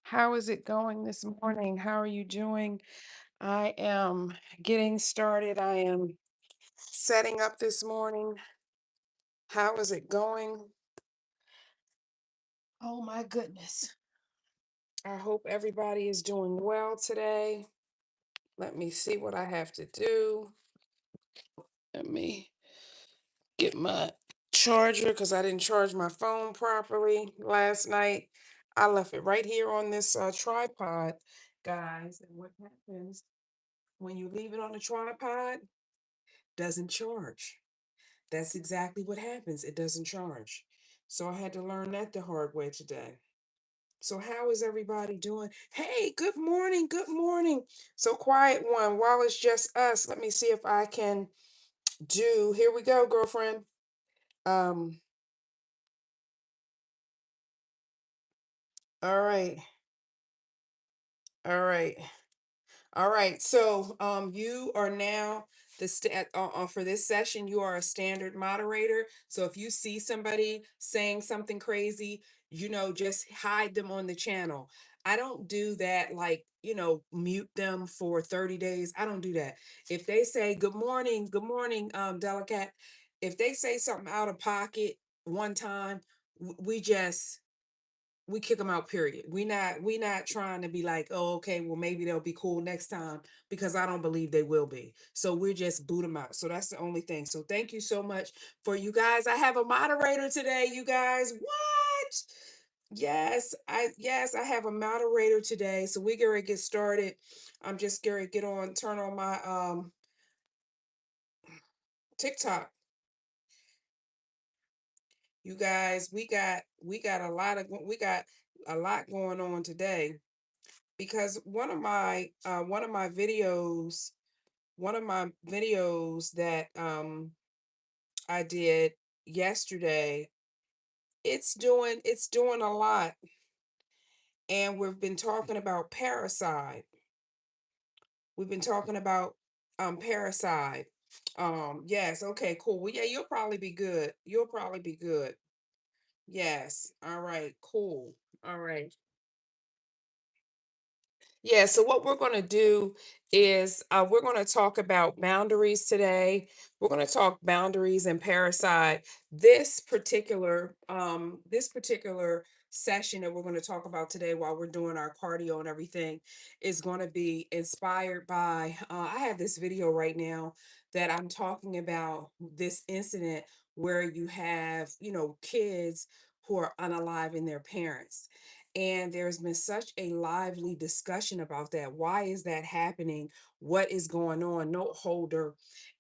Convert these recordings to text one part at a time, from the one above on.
How is it going this morning? How are you doing? I am getting started. I am setting up this morning. How is it going? Oh my goodness. I hope everybody is doing well today. Let me see what I have to do. Let me get my charger because I didn't charge my phone properly last night. I left it right here on this tripod, guys. And what happens when you leave it on the tripod? Doesn't charge. That's exactly what happens. It doesn't charge. So I had to learn that the hard way today. So how is everybody doing? Hey, good morning. Good morning. So quiet one. While it's just us, let me see if I can do. Here we go, girlfriend. Um, all right. All right. All right, so you are now for this session. You are a standard moderator. So if you see somebody saying something crazy, just hide them on the channel. I don't do that, like mute them for 30 days. I don't do that. If they say good morning, Delicate. If they say something out of pocket one time, we kick them out, period. We not trying to be like, oh, okay, well, maybe they'll be cool next time, because I don't believe they will be. So we're just boot them out. So that's the only thing. So thank you so much for you guys. I have a moderator today, you guys. What? Yes, I have a moderator today. So we're gonna get started. I'm just gonna turn on my TikTok. You guys, we got a lot going on today, because one of my videos that I did yesterday, it's doing a lot, and we've been talking about parasite. We've been talking about parasite. Yes, okay, cool. Well, yeah, you'll probably be good. You'll probably be good. Yes. All right, cool. All right. Yeah, so what we're going to do is we're going to talk about boundaries today. We're going to talk boundaries and parasite. This particular session that we're going to talk about today, while we're doing our cardio and everything, is going to be inspired by I have this video right now that I'm talking about this incident where you have, kids who are unaliving their parents. And there's been such a lively discussion about that. Why is that happening? What is going on? Note holder.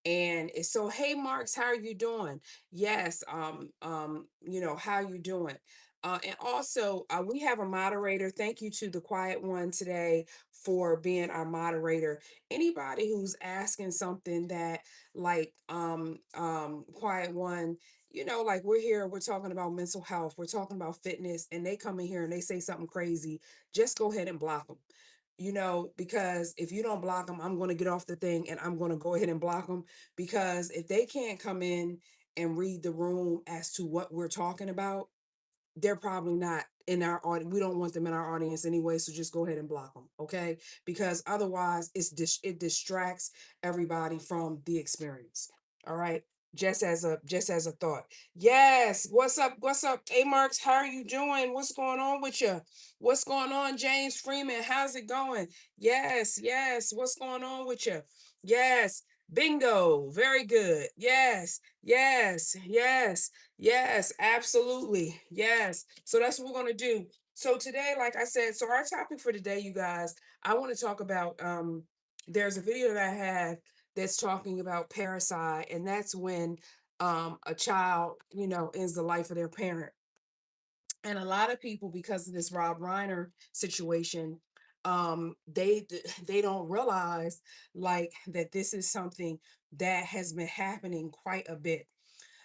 And it's so, hey Marks, how are you doing? Yes, how you doing? And also, we have a moderator. Thank you to the quiet one today for being our moderator. Anybody who's asking something that, like, quiet one, like, we're here, we're talking about mental health, we're talking about fitness, and they come in here and they say something crazy, just go ahead and block them. Because if you don't block them, I'm going to get off the thing and I'm going to go ahead and block them. Because if they can't come in and read the room as to what we're talking about, they're probably not in our audience. We don't want them in our audience anyway, so just go ahead and block them, okay? Because otherwise, it distracts everybody from the experience. All right, just as a thought. Yes, what's up? What's up, A Marks? How are you doing? What's going on with you? What's going on, James Freeman? How's it going? Yes, yes. What's going on with you? Yes. Bingo. Very good. Yes, yes, yes. Yes, absolutely. Yes. So that's what we're going to do. So today, like I said, so our topic for today, you guys, I want to talk about there's a video that I have that's talking about parasite, and that's when a child, ends the life of their parent. And a lot of people, because of this Rob Reiner situation, they don't realize, like, that this is something that has been happening quite a bit.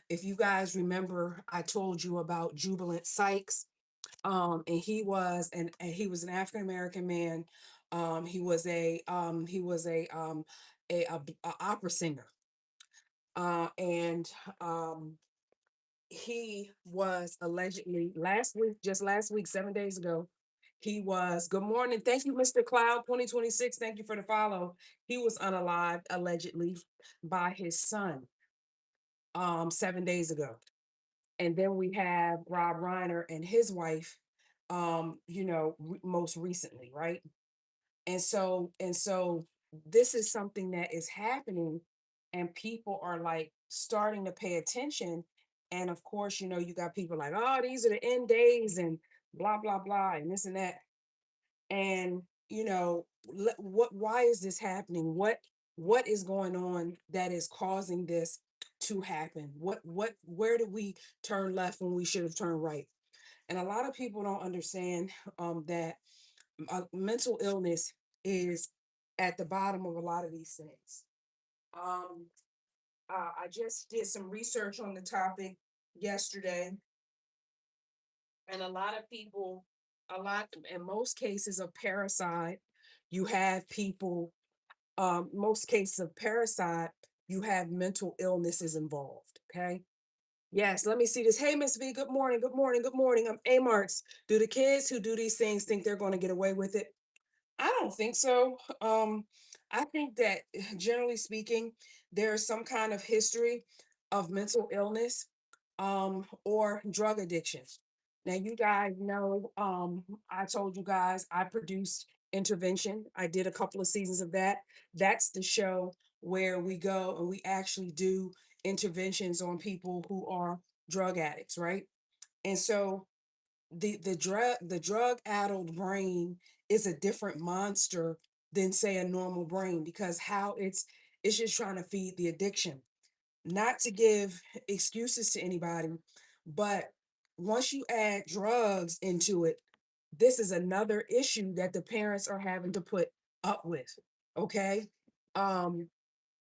If you guys remember, I told you about Jubilant Sykes, and he was an African American man. He was a opera singer, and he was allegedly, just last week, 7 days ago, He was, good morning. Thank you, Mr. Cloud 2026. Thank you for the follow. He was unalived allegedly by his son 7 days ago. And then we have Rob Reiner and his wife, most recently, right? And so this is something that is happening, and people are like starting to pay attention. And of course, you got people like, oh, these are the end days and blah blah blah and this and that. And why is this happening? What is going on that is causing this to happen? Where did we turn left when we should have turned right? And a lot of people don't understand that mental illness is at the bottom of a lot of these things. Um, I just did some research on the topic yesterday, and a lot of people, in most cases of parasite, you have people, most cases of parasite, you have mental illnesses involved. Okay. Yes, let me see this. Hey, Miss V, good morning, good morning, good morning. I'm A Marks. Do the kids who do these things think they're going to get away with it? I don't think so. I think that generally speaking, there's some kind of history of mental illness or drug addiction. Now, you guys know, I told you guys I produced Intervention. I did a couple of seasons of that. That's the show where we go and we actually do interventions on people who are drug addicts, right? And so the drug addled brain is a different monster than say a normal brain, because how it's just trying to feed the addiction. Not to give excuses to anybody, but once you add drugs into it, this is another issue that the parents are having to put up with. Okay. um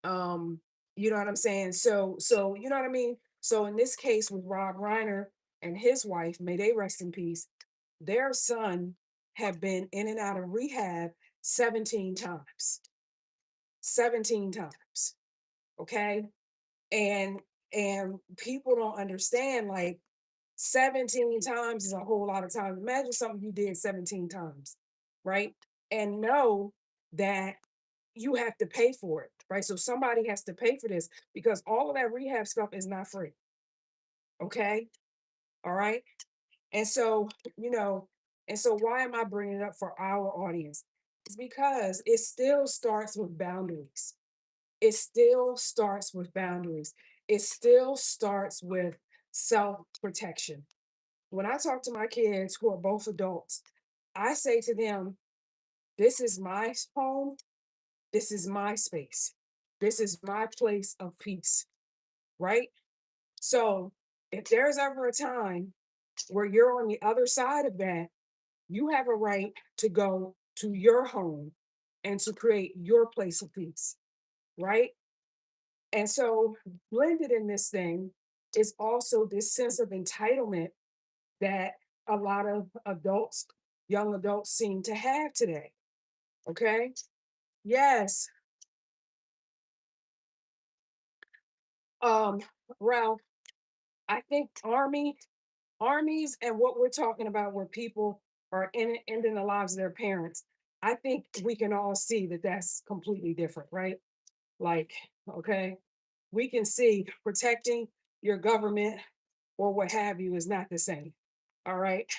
um you know what I'm saying? So you know what I mean? So in this case with Rob Reiner and his wife, may they rest in peace, their son had been in and out of rehab 17 times. 17 times. Okay. And people don't understand, like, 17 times is a whole lot of times. Imagine something you did 17 times, right? And know that you have to pay for it, right? So somebody has to pay for this, because all of that rehab stuff is not free. Okay. All right. And so, you know, and so why am I bringing it up for our audience? It's because it still starts with boundaries. It still starts with boundaries. It still starts with self protection. When I talk to my kids who are both adults, I say to them, this is my home. This is my space. This is my place of peace, right? So if there's ever a time where you're on the other side of that, you have a right to go to your home and to create your place of peace, right? And so, blended in this thing is also this sense of entitlement that a lot of adults, young adults, seem to have today. Okay. Yes. Um, Ralph, I think armies and what we're talking about where people are ending the lives of their parents, I think we can all see that that's completely different, right? Like, okay, we can see protecting your government or what have you is not the same. All right.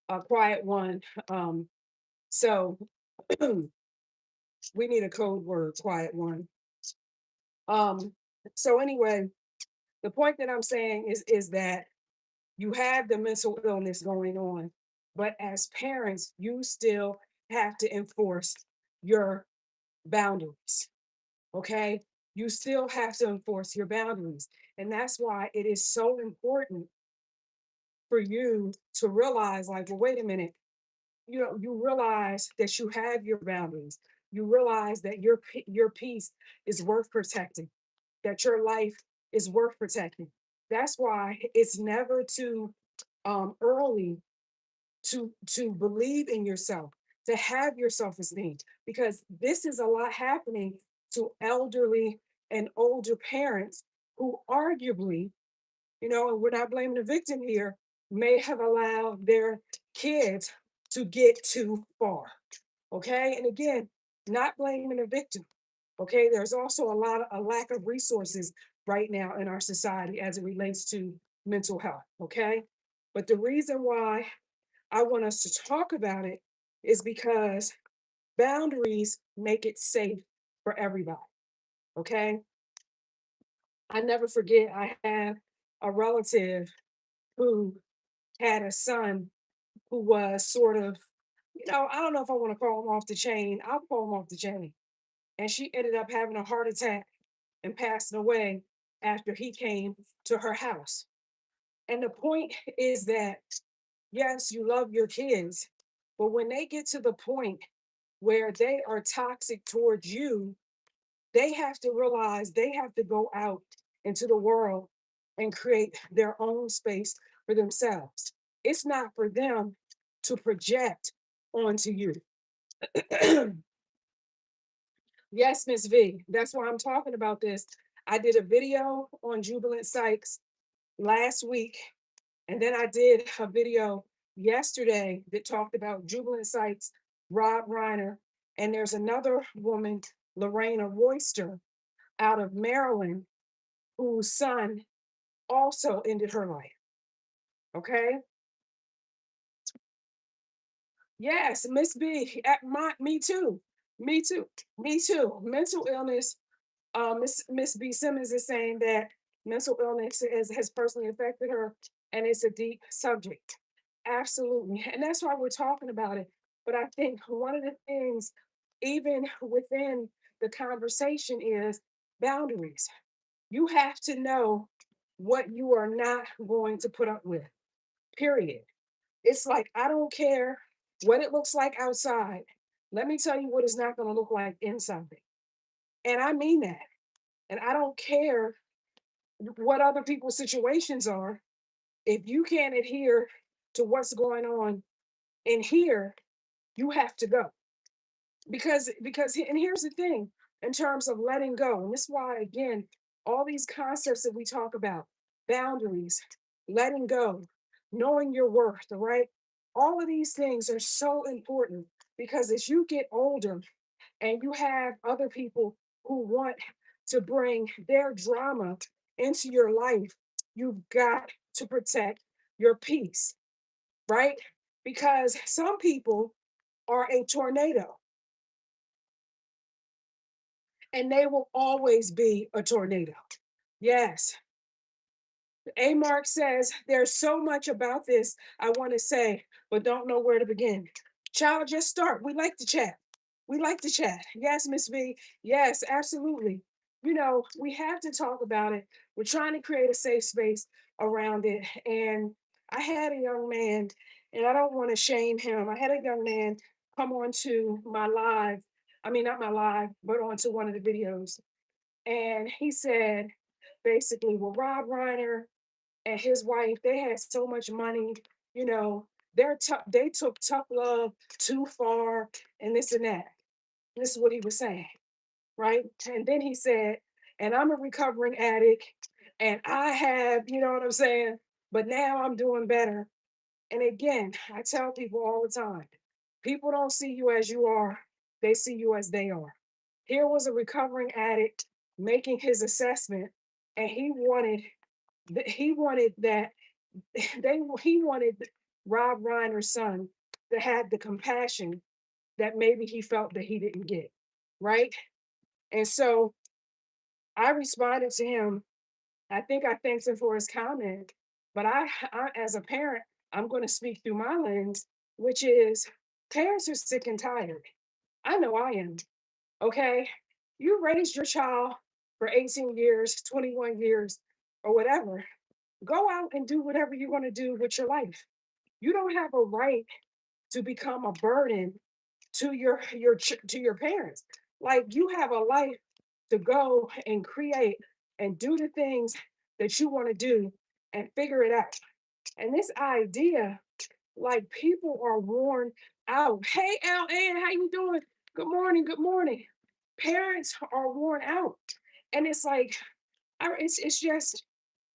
A quiet one. So we need a code word, quiet one. Um, so anyway, the point that I'm saying is that you have the mental illness going on, but as parents, you still have to enforce your boundaries. Okay. You still have to enforce your boundaries. And that's why it is so important for you to realize, like, well, wait a minute, you realize that you have your boundaries. You realize that your peace is worth protecting, that your life is worth protecting. That's why it's never too early to believe in yourself, to have your self-esteem, because this is a lot happening to elderly and older parents who arguably, and we're not blaming the victim here, may have allowed their kids to get too far. Okay. And again, not blaming the victim. Okay. There's also a lack of resources right now in our society as it relates to mental health. Okay. But the reason why I want us to talk about it is because boundaries make it safe for everybody. Okay. I never forget, I have a relative who had a son who was sort of, I don't know if I want to call him off the chain. I'll call him off the chain. And she ended up having a heart attack and passing away after he came to her house. And the point is that, yes, you love your kids, but when they get to the point where they are toxic towards you, they have to realize they have to go out into the world and create their own space for themselves. It's not for them to project onto you. Yes, Miss V. That's why I'm talking about this. I did a video on Jubilant Sykes last week, and then I did a video yesterday that talked about Jubilant Sykes, Rob Reiner, and there's another woman, Lorena Royster, out of Maryland, whose son also ended her life. Okay. Yes, Miss B. Me too. Me too. Me too. Mental illness. Miss B. Simmons is saying that mental illness has personally affected her, and it's a deep subject. Absolutely, and that's why we're talking about it. But I think one of the things, even within the conversation, is boundaries. You have to know what you are not going to put up with. Period. It's like, I don't care what it looks like outside. Let me tell you what it's not going to look like inside. And I mean that. And I don't care what other people's situations are. If you can't adhere to what's going on in here, you have to go. And here's the thing, in terms of letting go, and this is why, again, all these concepts that we talk about, boundaries, letting go, knowing your worth, right? All of these things are so important, because as you get older and you have other people who want to bring their drama into your life, you've got to protect your peace, right? Because some people are a tornado, and they will always be a tornado. Yes. A Mark says, there's so much about this I want to say, but don't know where to begin. Child, just start. We like to chat. We like to chat. Yes, Miss V. Yes, absolutely. We have to talk about it. We're trying to create a safe space around it. And I had a young man, and I don't want to shame him. I had a young man come on to my live. I mean, not my live, but onto one of the videos. And he said, basically, well, Rob Reiner and his wife, they had so much money, you know, they took tough love too far, and this and that. This is what he was saying, right? And then he said, and I'm a recovering addict, and I have, you know what I'm saying? But now I'm doing better. And again, I tell people all the time, people don't see you as you are, they see you as they are. Here was a recovering addict making his assessment, and he wanted that he wanted Rob Reiner's son to have the compassion that maybe he felt that he didn't get, right? And so I responded to him. I think I thanked him for his comment, but as a parent, I'm going to speak through my lens, which is, parents are sick and tired. I know I am. Okay, you raised your child for 18 years, 21 years, or whatever. Go out and do whatever you're going to do with your life. You don't have a right to become a burden to your parents. Like, you have a life to go and create and do the things that you want to do and figure it out. And this idea, like, people are worn out. Hey, LN, how you doing? Good morning. Good morning. Parents are worn out, and it's like, it's just,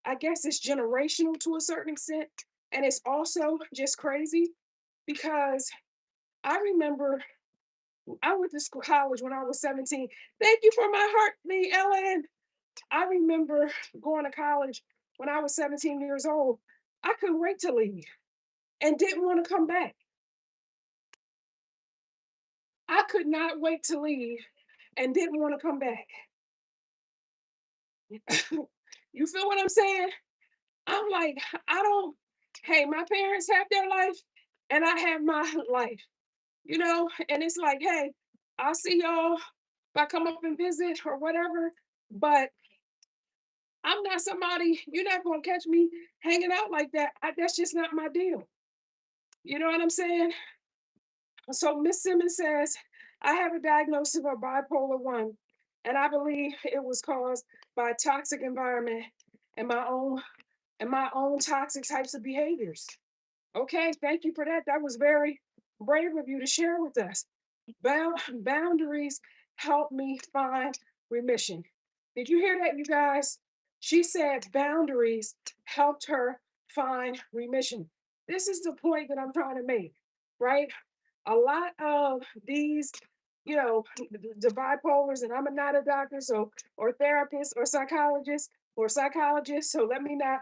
I guess it's generational to a certain extent, and it's also just crazy because I remember I went to school college when I was 17. Thank you for my heartbeat, Ellen. I remember going to college when I was 17 years old. I couldn't wait to leave and didn't want to come back. I could not wait to leave and didn't want to come back. You feel what I'm saying? I'm like, I don't, hey, my parents have their life and I have my life, and it's like, hey, I'll see y'all if I come up and visit or whatever. But I'm not somebody, you're not going to catch me hanging out like that. That's just not my deal. You know what I'm saying? So Miss Simmons says, I have a diagnosis of bipolar 1, and I believe it was caused by a toxic environment and my own toxic types of behaviors. Okay, thank you for that. That was very brave of you to share with us. Boundaries help me find remission. Did you hear that, you guys? She said boundaries helped her find remission. This is the point that I'm trying to make, right? A lot of these, the bipolars, and I'm not a doctor, so or therapist or psychologist, so let me not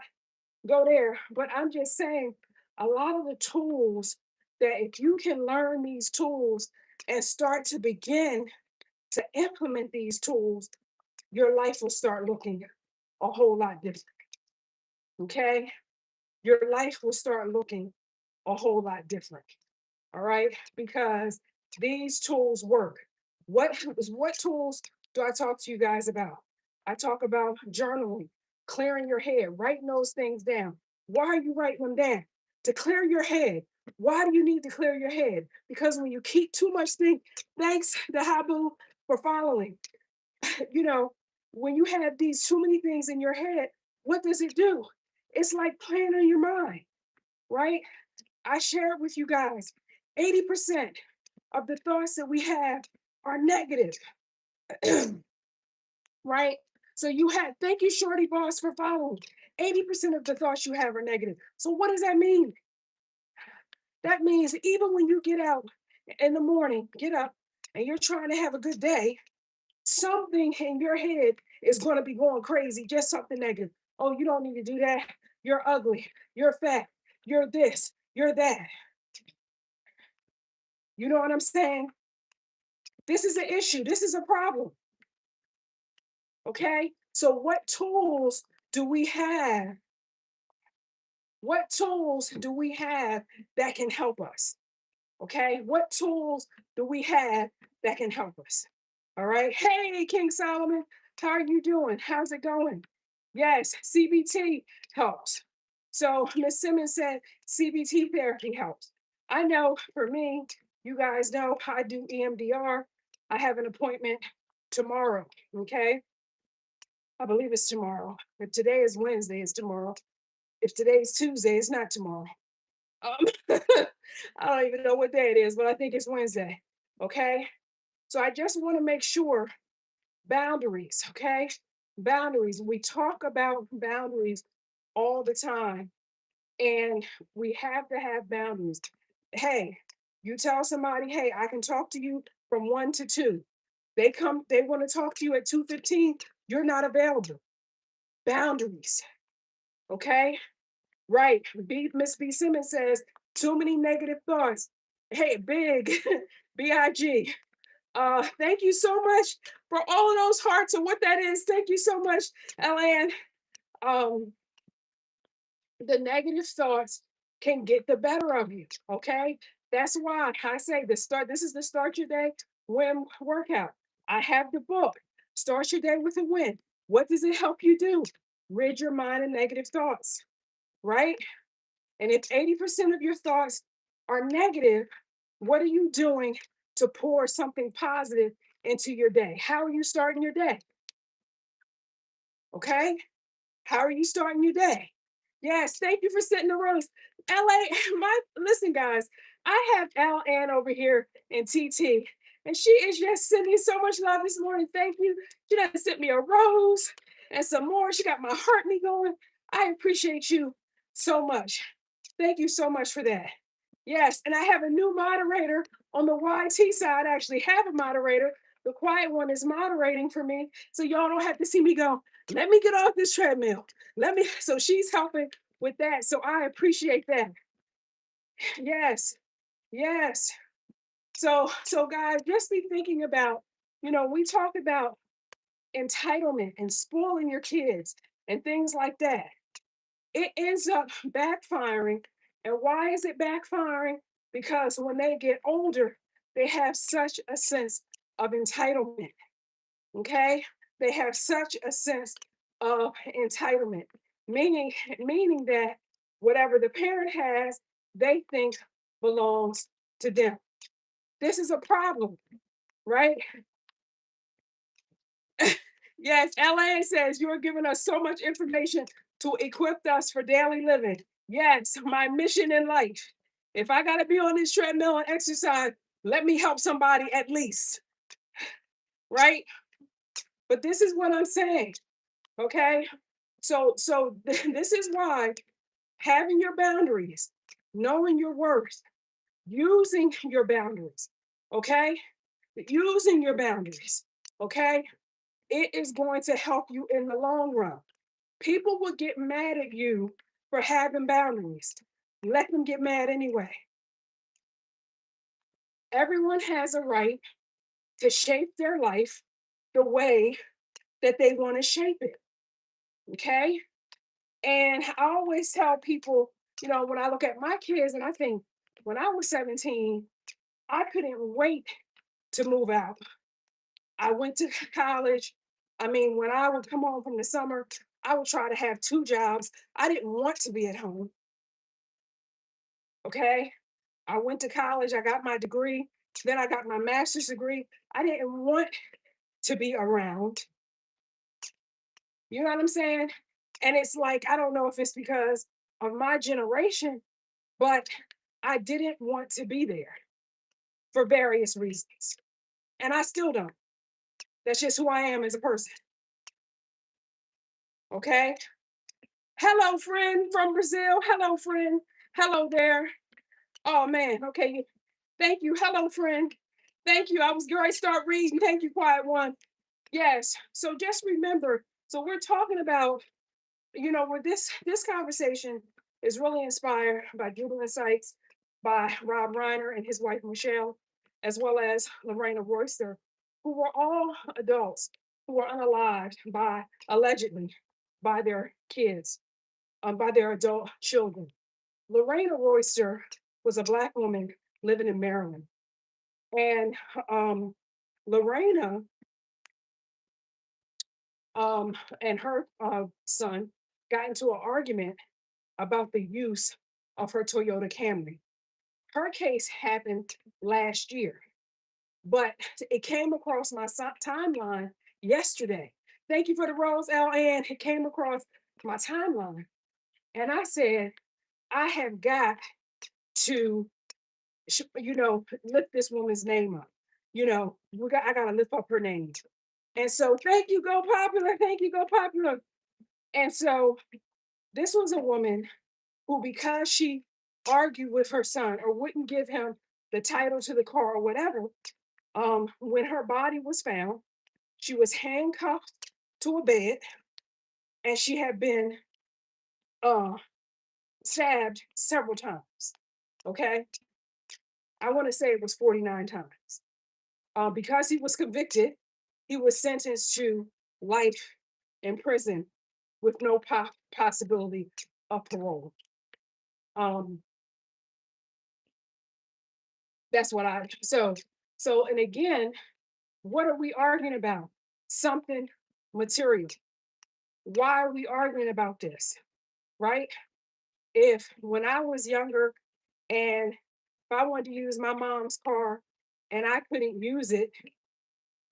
go there. But I'm just saying, a lot of the tools that if you can learn these tools and start to begin to implement these tools, your life will start looking a whole lot different. Okay? Your life will start looking a whole lot different. All right, because these tools work. What tools do I talk to you guys about? I talk about journaling, clearing your head, writing those things down. Why are you writing them down? To clear your head. Why do you need to clear your head? Because when you keep too much thing, thanks the Habu for following. you know when you have these too many things in your head, what does it do? It's like playing in your mind, right? I shared with you guys 80% of the thoughts that we have are negative, right? So you had, thank you, Shorty Boss, for following. 80% of the thoughts you have are negative. So what does that mean? That means even when you get out in the morning, get up and you're trying to have a good day, something in your head is going to be going crazy, just something negative. Oh, you don't need to do that. You're ugly. You're fat. You're this. You're that. You know what I'm saying? This is an issue. This is a problem. Okay. So, what tools do we have? What tools do we have that can help us? Okay. What tools do we have that can help us? All right. Hey, King Solomon, how are you doing? How's it going? Yes, CBT helps. So, Miss Simmons said CBT therapy helps. I know for me, you guys know I do EMDR. I have an appointment tomorrow. Okay. I believe it's tomorrow. If today is Wednesday, it's tomorrow. If today's Tuesday, it's not tomorrow. I don't even know what day it is, but I think it's Wednesday. Okay. So I just want to make sure boundaries, okay? Boundaries. We talk about boundaries all the time, and we have to have boundaries. Hey, you tell somebody, hey, I can talk to you from 1 to 2. They want to talk to you at 2:15. You're not available. Boundaries, okay? Right. Miss B Simmons says too many negative thoughts. Hey, big, big. Thank you so much for all of those hearts and what that is. Thank you so much, Ellen. Um, the negative thoughts can get the better of you. Okay, that's why I say the start. This is the start your day win workout. I have the book. Start your day with a win. What does it help you do? Rid your mind of negative thoughts, right? And if 80% of your thoughts are negative, what are you doing to pour something positive into your day? How are you starting your day? Okay. How are you starting your day? Yes, thank you for setting the rules. LA, listen, guys, I have Ann over here in TT, and she is just sending so much love this morning. Thank you. She done sent me a rose and some more. She got my heart me going. I appreciate you so much. Thank you so much for that. Yes, and I have a new moderator on the YT side. I actually have a moderator. The quiet one is moderating for me. So y'all don't have to see me go, let me get off this treadmill. Let me. So she's helping with that. So I appreciate that. Yes, yes. So guys, just be thinking about, we talk about entitlement and spoiling your kids and things like that. It ends up backfiring. And why is it backfiring? Because when they get older, they have such a sense of entitlement. Okay? They have such a sense of entitlement, meaning, meaning that whatever the parent has, they think belongs to them. This is a problem, right? Yes, LA says you're giving us so much information to equip us for daily living. Yes, my mission in life. If I got to be on this treadmill and exercise, let me help somebody at least, right? But this is what I'm saying, okay? So this is why having your boundaries, knowing your worth, using your boundaries, okay? Using your boundaries, okay? It is going to help you in the long run. People will get mad at you for having boundaries. Let them get mad anyway. Everyone has a right to shape their life the way that they want to shape it. Okay. And I always tell people, when I look at my kids and I think when I was 17, I couldn't wait to move out. I went to college. I mean, when I would come home from the summer, I would try to have two jobs. I didn't want to be at home. Okay. I went to college, I got my degree, then I got my master's degree. I didn't want to be around. You know what I'm saying? And it's like, I don't know if it's because of my generation, but I didn't want to be there for various reasons. And I still don't. That's just who I am as a person. Okay. Hello, friend from Brazil. Hello, friend. Hello there. Oh, man. Okay. Thank you. Hello, friend. Thank you. I was going to start reading. Thank you, quiet one. Yes. So just remember, so we're talking about, where this conversation is really inspired by Jubilant Sykes, by Rob Reiner and his wife Michelle, as well as Lorena Royster, who were all adults who were unalived by allegedly by their kids, by their adult children. Lorena Royster was a Black woman living in Maryland. And Lorena and her son got into an argument about the use of her Toyota Camry. Her case happened last year, but it came across my timeline yesterday. Thank you for the rose, LN. It came across my timeline. And I said, I have got to, lift this woman's name up. I got to lift up her name. And so, thank you, Go Popular. Thank you, Go Popular. And so, this was a woman who, because she argued with her son or wouldn't give him the title to the car or whatever, when her body was found, she was handcuffed to a bed and she had been uh, stabbed several times. Okay. I want to say it was 49 times. Because he was convicted, he was sentenced to life in prison with no possibility of parole. Um, that's what I so and again, what are we arguing about? Something material. Why are we arguing about this? Right? If when I was younger and if I wanted to use my mom's car and I couldn't use it,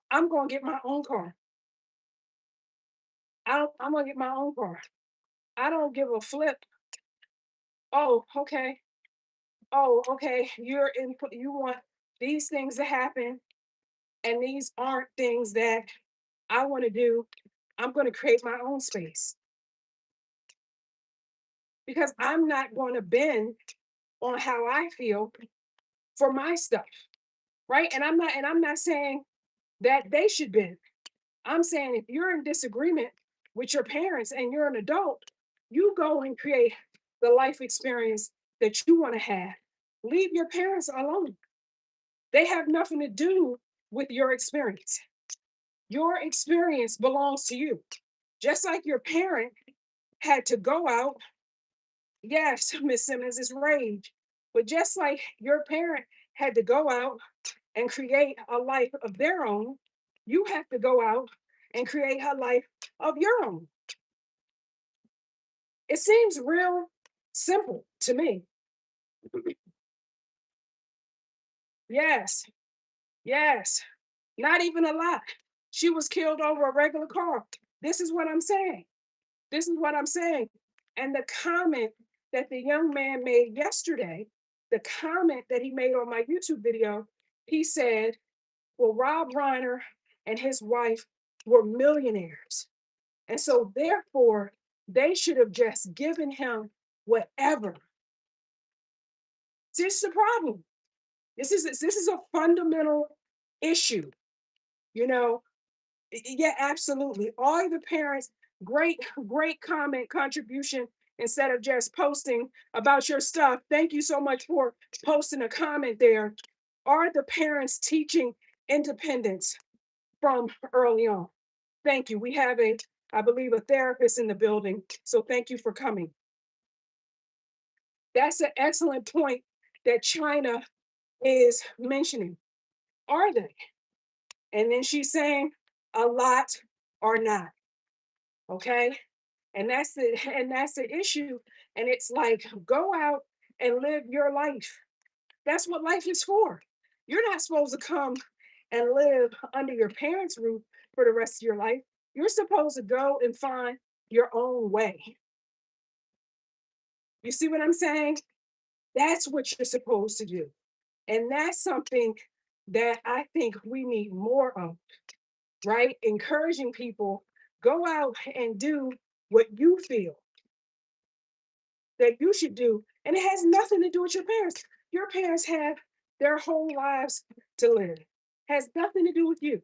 I'm gonna get my own car. I'm gonna get my own car. I don't give a flip. Oh, okay. Oh, okay. You want these things to happen, and these aren't things that I want to do. I'm going to create my own space because I'm not going to bend on how I feel for my stuff, right? And I'm not saying that they should bend. I'm saying if you're in disagreement with your parents and you're an adult, you go and create the life experience that you want to have. Leave your parents alone. They have nothing to do with your experience. Your experience belongs to you. Just like your parent had to go out. Yes, Miss Simmons is rage. But just like your parent had to go out and create a life of their own, you have to go out and create a life of your own. It seems real simple to me. Yes, yes, not even a lot. She was killed over a regular car. This is what I'm saying. This is what I'm saying. And the comment that the young man made yesterday, the comment that he made on my YouTube video, he said, well, Rob Reiner and his wife were millionaires. And so, therefore, they should have just given him whatever. This is the problem. This is a fundamental issue. You know, yeah, absolutely. All the parents, great, great comment contribution. Instead of just posting about your stuff, thank you so much for posting a comment there. Are the parents teaching independence from early on? Thank you. We have I believe, a therapist in the building. So thank you for coming. That's an excellent point that China is mentioning. Are they? And then she's saying a lot or not. Okay. And that's the issue. And it's like, go out and live your life. That's what life is for. You're not supposed to come and live under your parents' roof for the rest of your life. You're supposed to go and find your own way. You see what I'm saying? That's what you're supposed to do. And that's something that I think we need more of, right? Encouraging people, go out and do what you feel that you should do. And it has nothing to do with your parents. Your parents have their whole lives to live, has nothing to do with you.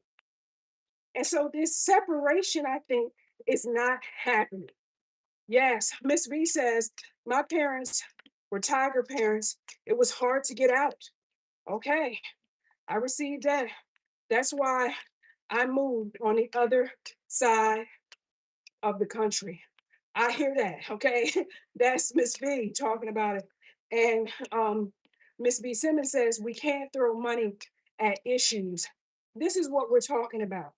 And so this separation, I think, is not happening. Yes, Miss V says, my parents were tiger parents. It was hard to get out. Okay, I received that. That's why I moved on the other side of the country. I hear that. Okay, that's Miss B talking about it. And Miss B Simmons says we can't throw money at issues. This is what we're talking about,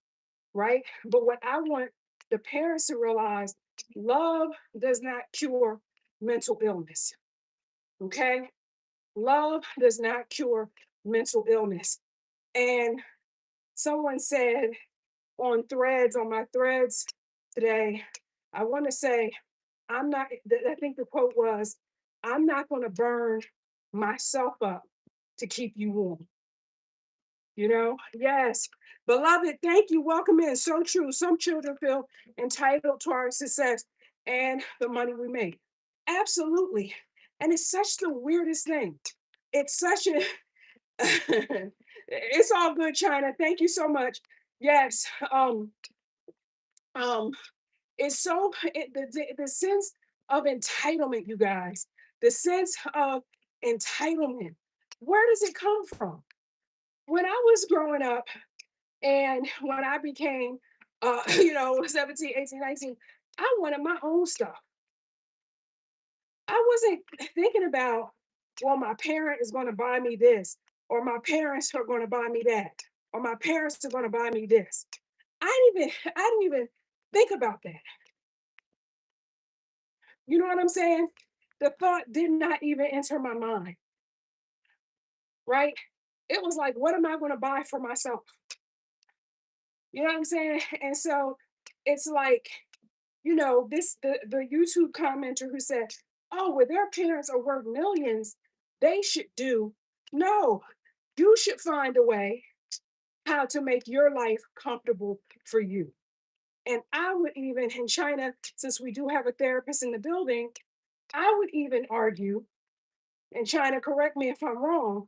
right? But what I want the parents to realize, love does not cure mental illness. Okay, love does not cure mental illness. And someone said on my threads today, I want to say, I think the quote was, I'm not going to burn myself up to keep you warm. Yes. Beloved, thank you. Welcome in. So true. Some children feel entitled to our success and the money we make. Absolutely. And it's such the weirdest thing. It's such a, it's all good, China. Thank you so much. Yes. Um, it's so the sense of entitlement, you guys, the sense of entitlement. Where does it come from? When I was growing up and when I became 17, 18, 19, I wanted my own stuff. I wasn't thinking about, well, my parent is going to buy me this, or my parents are going to buy me that, or my parents are going to buy me this. I didn't even think about that. You know what I'm saying? The thought did not even enter my mind, right? It was like, what am I going to buy for myself? You know what I'm saying? And so it's like, the YouTube commenter who said, oh, well, their parents are worth millions. They should do. No, you should find a way how to make your life comfortable for you. And I would even, in China, since we do have a therapist in the building, I would even argue And China, correct me if I'm wrong,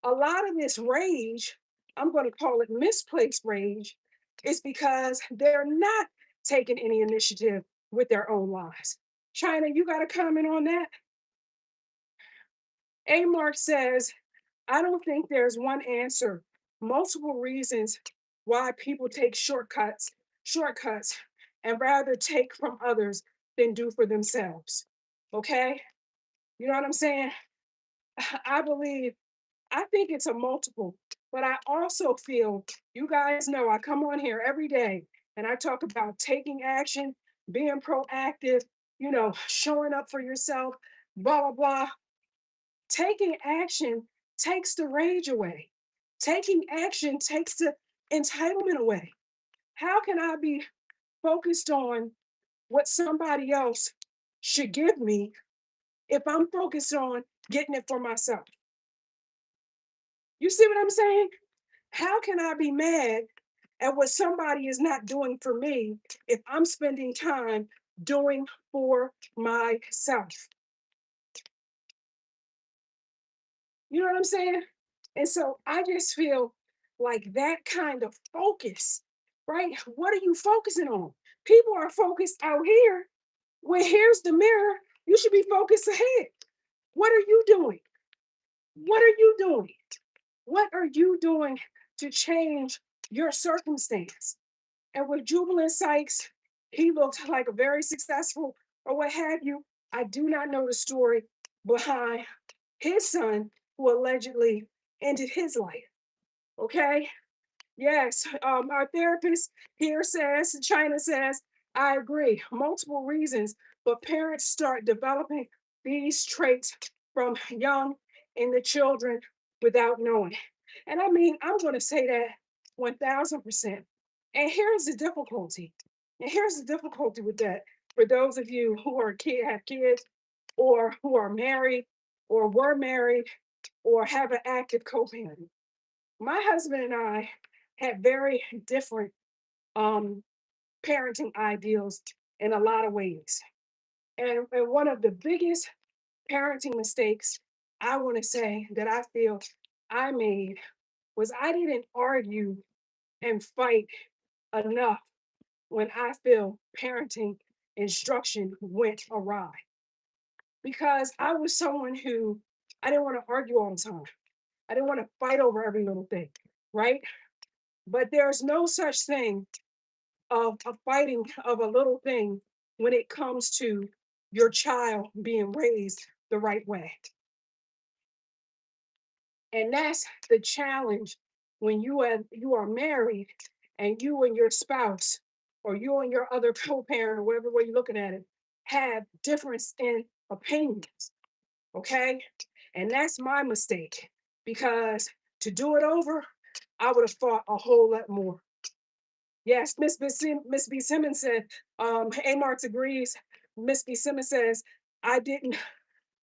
a lot of this rage, I'm going to call it misplaced rage, is because they're not taking any initiative with their own lives. China, you got a comment on that? A Mark says, I don't think there's one answer. Multiple reasons why people take shortcuts, and rather take from others than do for themselves. Okay? You know what I'm saying? I believe, I think it's a multiple, but I also feel, you guys know I come on here every day and I talk about taking action, being proactive, showing up for yourself, blah, blah, blah. Taking action takes the rage away. Taking action takes the entitlement away. How can I be focused on what somebody else should give me if I'm focused on getting it for myself? You see what I'm saying? How can I be mad at what somebody is not doing for me if I'm spending time doing for myself? You know what I'm saying? And so I just feel like that kind of focus, right? What are you focusing on? People are focused out here. When here's the mirror, you should be focused ahead. What are you doing? What are you doing? What are you doing to change your circumstance? And with Jubilant Sykes, he looked like a very successful or what have you. I do not know the story behind his son who allegedly ended his life. Okay. Yes. Our therapist here says, China says, I agree. Multiple reasons, but parents start developing these traits from young in the children without knowing. And I mean, I'm going to say that 1000%. And here's the difficulty. And here's the difficulty with that for those of you who have kids, or who are married, or were married, or have an active co-parent. My husband and I had very different um, parenting ideals in a lot of ways. And one of the biggest parenting mistakes I want to say that I feel I made was I didn't argue and fight enough when I feel parenting instruction went awry. Because I was someone who, I didn't want to argue all the time. I didn't want to fight over every little thing, right? But there's no such thing of a fighting of a little thing when it comes to your child being raised the right way. And that's the challenge when you are married and you and your spouse, or you and your other co-parent, or whatever way you're looking at it, have difference in opinions. Okay. And that's my mistake, because to do it over, I would have fought a whole lot more. Yes, Miss B. Simmons said, A. Marks agrees. Miss B. Simmons says, I didn't,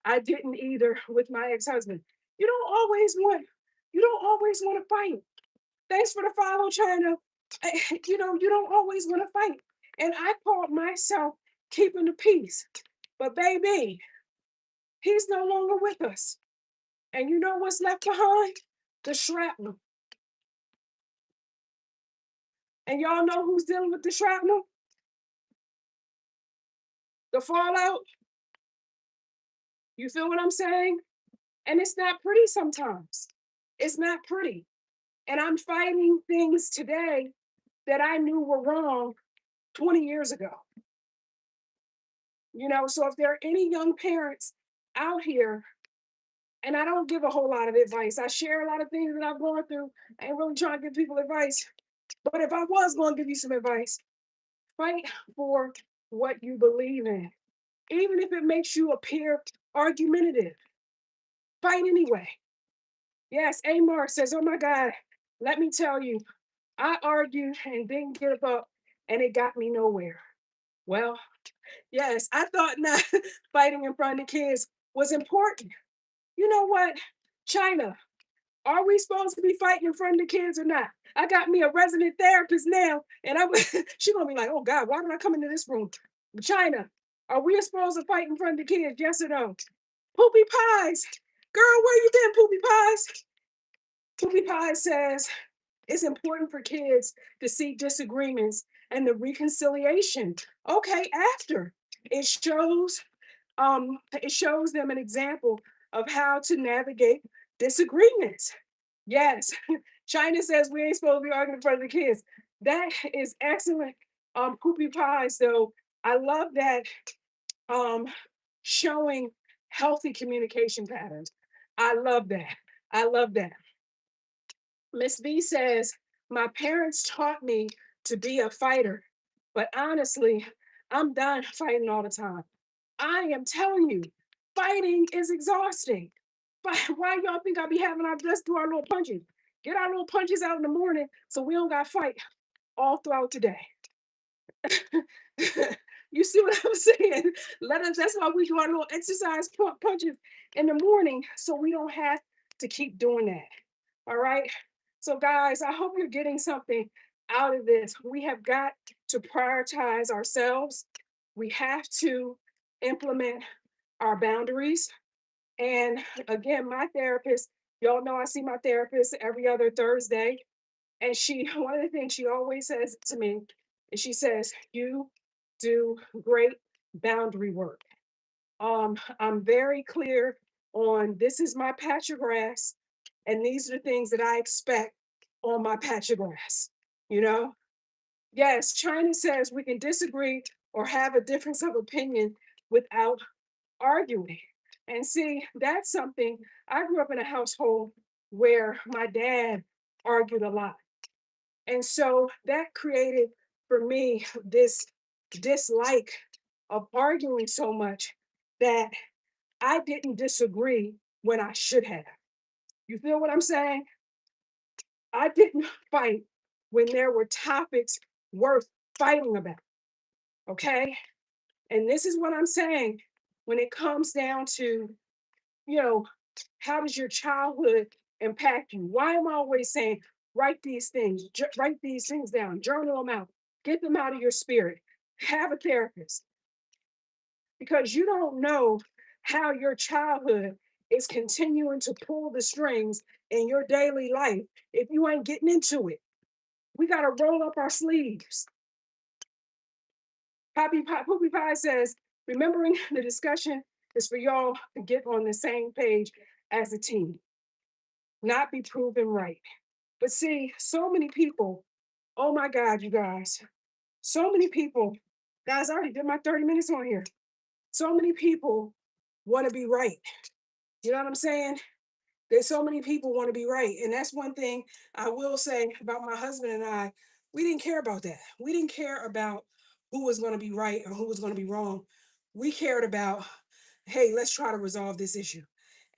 I didn't either with my ex-husband. You don't always want, you don't always want to fight. Thanks for the follow, China. You don't always want to fight. And I called myself keeping the peace. But baby, he's no longer with us. And you know what's left behind? The shrapnel. And y'all know who's dealing with the shrapnel? The fallout. You feel what I'm saying? And it's not pretty sometimes. It's not pretty. And I'm fighting things today that I knew were wrong 20 years ago. So if there are any young parents out here, and I don't give a whole lot of advice, I share a lot of things that I've gone through. I ain't really trying to give people advice. But if I was going to give you some advice, fight for what you believe in, even if it makes you appear argumentative. Fight anyway. Yes, Amar says, oh my God, let me tell you, I argued and didn't give up, and it got me nowhere. Well, yes, I thought not fighting in front of the kids was important. You know what? China, are we supposed to be fighting in front of the kids or not? I got me a resident therapist now, and I'm she's gonna be like, oh God, why did I come into this room? China, are we supposed to fight in front of the kids? Yes or no? Poopy pies. Girl, where you been, Poopy Pies? Poopy Pie says it's important for kids to see disagreements and the reconciliation. Okay, after it shows it shows them an example of how to navigate disagreements. Yes, China says we ain't supposed to be arguing in front of the kids. That is excellent. Poopy pies, though. I love that um showing healthy communication patterns. I love that. I love that. Miss B says, my parents taught me to be a fighter, but honestly, I'm done fighting all the time. I am telling you, fighting is exhausting. Why y'all think I be having our just do our little punches? Get our little punches out in the morning so we don't got to fight all throughout the day. You see what I'm saying? Let us. That's why we do our little exercise punches in the morning so we don't have to keep doing that. All right. So, guys, I hope you're getting something out of this. We have got to prioritize ourselves. We have to implement our boundaries. And again, my therapist, y'all know I see my therapist every other Thursday. And one of the things she always says to me is she says, you do great boundary work. I'm very clear on this is my patch of grass, and these are the things that I expect on my patch of grass. You know, yes, China says we can disagree or have a difference of opinion without arguing. And see, that's something I grew up in a household where my dad argued a lot. And so that created for me this dislike of arguing so much that I didn't disagree when I should have. You feel what I'm saying? I didn't fight when there were topics worth fighting about. Okay. And this is what I'm saying when it comes down to, you know, how does your childhood impact you? Why am I always saying, write these things, write these things down, journal them out, get them out of your spirit, have a therapist, because you don't know how your childhood is continuing to pull the strings in your daily life if you ain't getting into it. We got to roll up our sleeves. Poopy Pie says, remembering the discussion is for y'all to get on the same page as a team, not be proven right. But see, so many people, oh my God, you guys, so many people, guys, I already did my 30 minutes on here. So many people want to be right. You know what I'm saying? There's so many people want to be right. And that's one thing I will say about my husband and I. We didn't care about that. We didn't care about who was going to be right or who was going to be wrong. We cared about, hey, let's try to resolve this issue.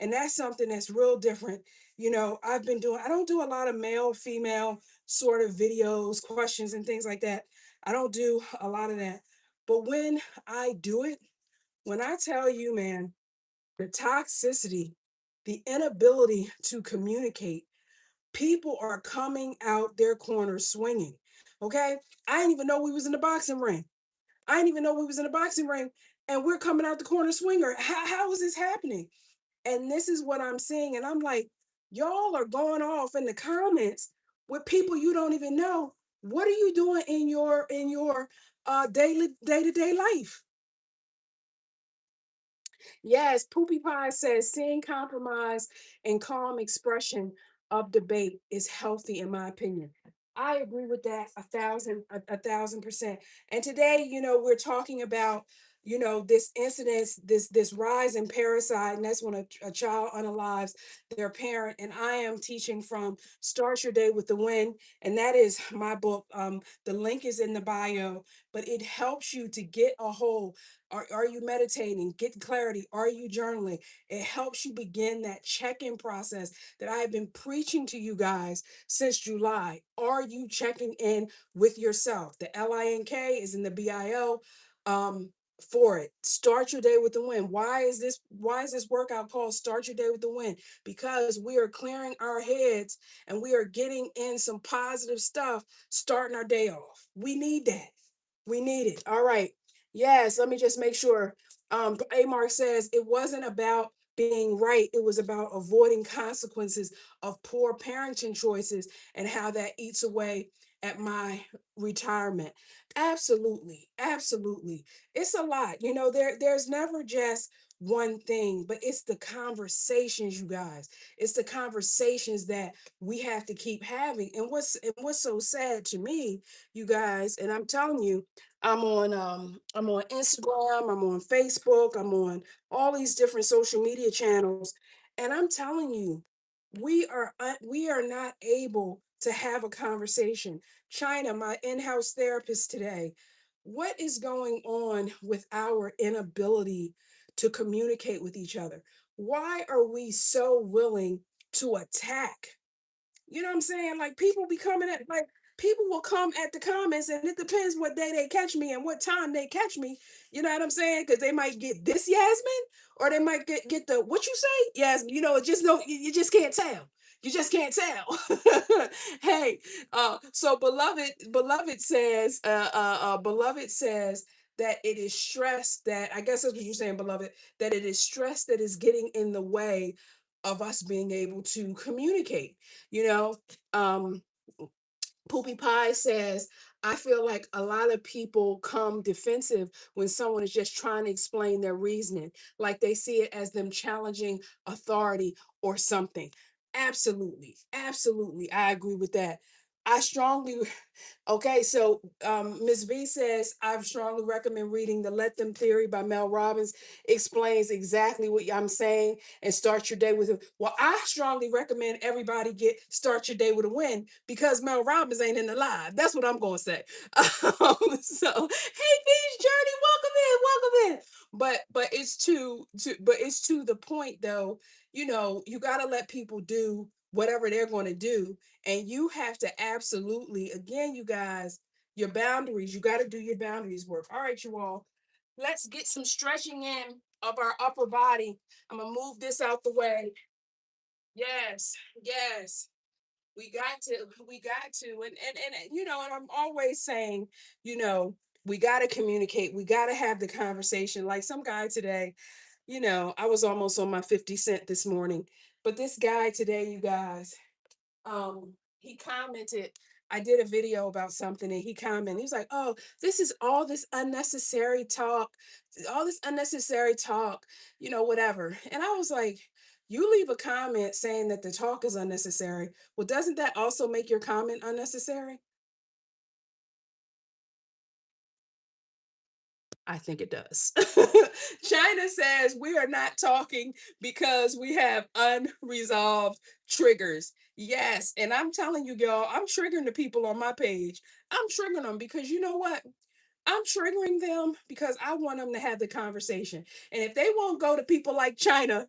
And that's something that's real different. I don't do a lot of male, female sort of videos, questions, and things like that. I don't do a lot of that. But when I do it, when I tell you, man, the toxicity, the inability to communicate, people are coming out their corners swinging. Okay, I didn't even know we was in the boxing ring. I didn't even know we was in the boxing ring, and we're coming out the corner swinger. How is this happening? And this is what I'm seeing, and I'm like, y'all are going off in the comments with people you don't even know. What are you doing in your daily day-to-day life? Yes, Poopy Pie says seeing compromise and calm expression of debate is healthy, in my opinion. I agree with that a thousand percent. And today, we're talking about, this incidence, this rise in parricide, and that's when a child unalives their parent. And I am teaching from Start Your Day with the Win, and that is my book. The link is in the bio, but it helps you to get a hold. Are you meditating? Get clarity. Are you journaling? It helps you begin that check-in process that I have been preaching to you guys since July. Are you checking in with yourself? The LINK is in the bio. For it. Start your day with the win. Why is this workout called Start Your Day with the Win? Because we are clearing our heads and we are getting in some positive stuff, starting our day off. We need that. We need it. All right. Yes, let me just make sure. A Mark says it wasn't about being right. It was about avoiding consequences of poor parenting choices and how that eats away at my retirement. Absolutely. Absolutely. It's a lot. There's never just one thing, but it's the conversations, you guys. It's the conversations that we have to keep having. And what's so sad to me, you guys, and I'm telling you, I'm on Instagram, I'm on Facebook, I'm on all these different social media channels, and I'm telling you, we are not able to have a conversation. China, my in-house therapist today, what is going on with our inability to communicate with each other? Why are we so willing to attack? You know what I'm saying? Like people be coming at like people will come at the comments, and it depends what day they catch me and what time they catch me. You know what I'm saying? Because they might get this Yasmin, or they might get the what you say, Yasmin. It just no, you just can't tell. You just can't tell. Hey, so beloved says that it is stress that I guess that's what you're saying, beloved, that it is stress that is getting in the way of us being able to communicate. You know, um, Poopy Pie says, I feel like a lot of people come defensive when someone is just trying to explain their reasoning, like they see it as them challenging authority or something. Absolutely. Absolutely. I agree with that. I strongly Okay, so Ms. V says, I strongly recommend reading The Let Them Theory by Mel Robbins. Explains exactly what I'm saying and start your day with a well, I strongly recommend everybody get start your day with a win because Mel Robbins ain't in the live. That's what I'm gonna say. Hey Beach Journey, welcome in, welcome in. But it's to the point though, you gotta let people do whatever they're gonna do, and you have to absolutely, again, you guys, your boundaries, you got to do your boundaries work. All right, you all, let's get some stretching in of our upper body. I'm going to move this out the way. Yes, yes. We got to. And I'm always saying, you know, we got to communicate. We got to have the conversation. Like some guy today, I was almost on my 50 cent this morning, but this guy today, you guys, he commented, I did a video about something, and he commented, he was like, oh, this is all this unnecessary talk, whatever. And I was like, you leave a comment saying that the talk is unnecessary, well, doesn't that also make your comment unnecessary? I think it does. China says we are not talking because we have unresolved triggers. Yes. And I'm telling you, y'all, I'm triggering the people on my page. I'm triggering them because you know what? I'm triggering them because I want them to have the conversation. And if they won't go to people like China,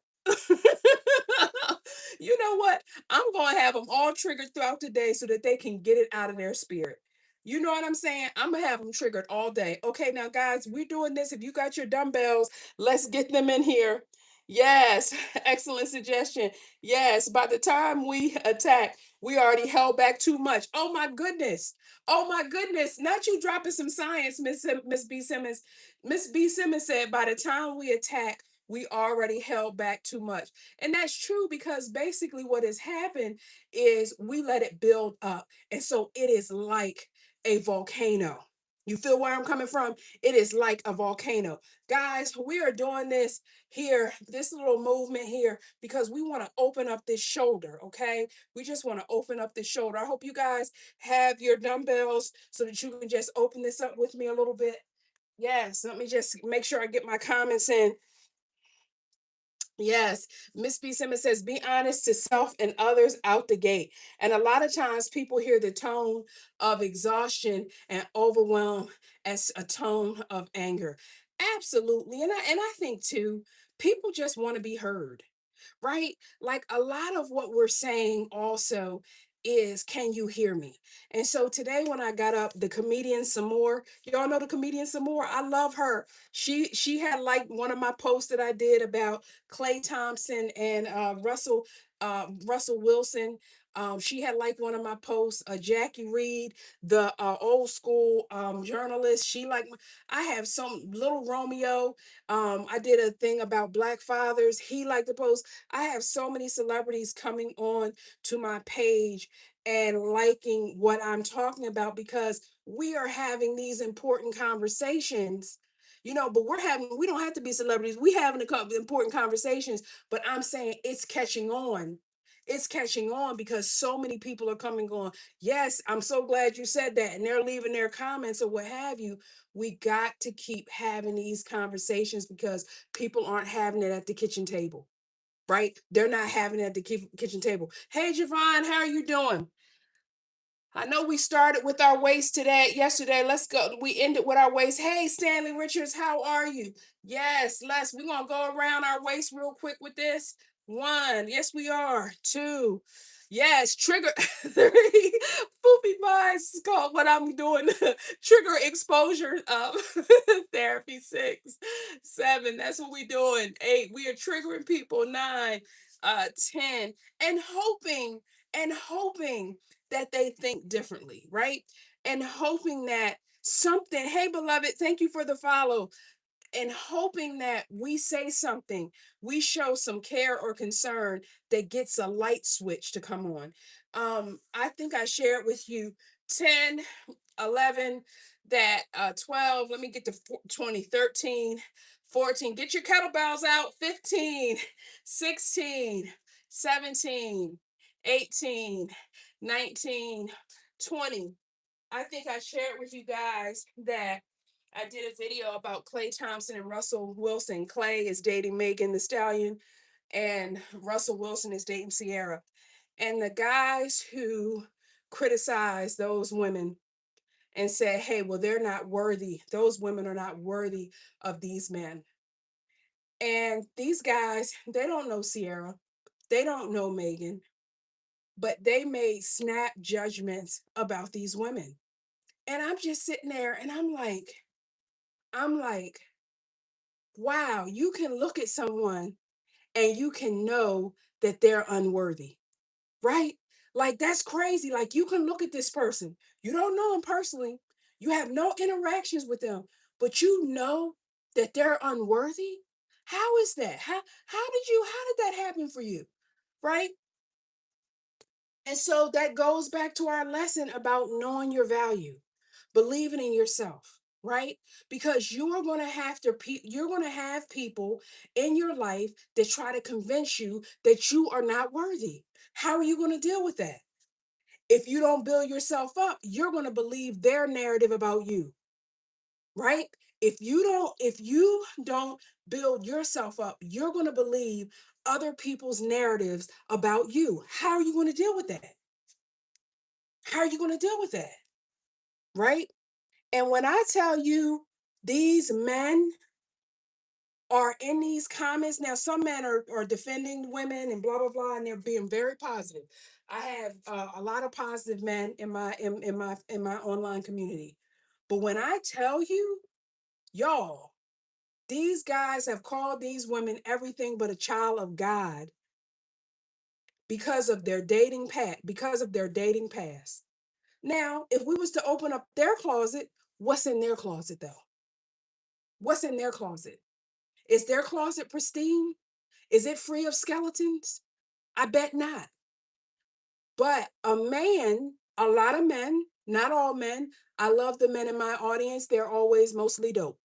you know what? I'm going to have them all triggered throughout the day so that they can get it out of their spirit. You know what I'm saying? I'm going to have them triggered all day. Okay, now, guys, we're doing this. If you got your dumbbells, let's get them in here. Yes, excellent suggestion. Yes, by the time we attack, we already held back too much. Oh, my goodness. Oh, my goodness. Not you dropping some science, Miss B. Simmons. Miss B. Simmons said, by the time we attack, we already held back too much. And that's true because basically what has happened is we let it build up. And so it is like a volcano. You feel where I'm coming from? It is like a volcano. Guys, we are doing this here, this little movement here, because we want to open up this shoulder, okay? We just want to open up this shoulder. I hope you guys have your dumbbells so that you can just open this up with me a little bit. Yes, let me just make sure I get my comments in. Yes, Miss B. Simmons says, be honest to self and others out the gate. And a lot of times people hear the tone of exhaustion and overwhelm as a tone of anger. Absolutely. And I think too, people just want to be heard, right? Like a lot of what we're saying also is, can you hear me? And so today when I got up, the comedian some more, y'all know the comedian some more. I love her. She had like one of my posts that I did about Clay Thompson and Russell Wilson. She had liked one of my posts. Jackie Reed, the old school journalist, she liked. I have some little Romeo. I did a thing about Black fathers. He liked the post. I have so many celebrities coming on to my page and liking what I'm talking about because we are having these important conversations. But we don't have to be celebrities. We having important conversations, but I'm saying it's catching on. It's catching on because so many people are coming on. Yes, I'm so glad you said that. And they're leaving their comments or what have you. We got to keep having these conversations because people aren't having it at the kitchen table, right? They're not having it at the kitchen table. Hey, Javon, how are you doing? I know we started with our waist yesterday. Let's go. We ended with our waist. Hey, Stanley Richards, how are you? Yes, we're gonna go around our waist real quick with this. One, yes, we are. Two, yes, trigger. Three, poopy minds is called what I'm doing. Trigger exposure therapy. Six, seven, that's what we doing. Eight, we are triggering people. Nine, 10, and hoping that they think differently, right? And hoping that something, hey, beloved, thank you for the follow. And hoping that we say something, we show some care or concern that gets a light switch to come on. I think I shared with you 10, 11, that 12, let me get to 20, 13, 14, get your kettlebells out, 15, 16, 17, 18, 19, 20. I think I shared with you guys that I did a video about Clay Thompson and Russell Wilson. Clay is dating Megan the Stallion, and Russell Wilson is dating Sierra. And the guys who criticize those women and say, hey, well, they're not worthy. Those women are not worthy of these men. And these guys, they don't know Sierra. They don't know Megan, but they made snap judgments about these women. And I'm just sitting there and I'm like, wow, you can look at someone and you can know that they're unworthy, right? Like, that's crazy. Like, you can look at this person, you don't know them personally, you have no interactions with them, but you know that they're unworthy. How is that? How did that happen for you? Right? And so that goes back to our lesson about knowing your value, believing in yourself, right? Because you're going to have people in your life that try to convince you that you are not worthy. How are you going to deal with that? If you don't build yourself up, you're going to believe their narrative about you, right? If you don't build yourself up, you're going to believe other people's narratives about you. How are you going to deal with that? How are you going to deal with that? Right? And when I tell you these men are in these comments, now some men are defending women and blah, blah, blah, and they're being very positive. I have a lot of positive men in my online community. But when I tell you, y'all, these guys have called these women everything but a child of God because of their dating past. Now, if we was to open up their closet, what's in their closet though? What's in their closet? Is their closet pristine? Is it free of skeletons? I bet not. But a lot of men, not all men, I love the men in my audience. They're always mostly dope.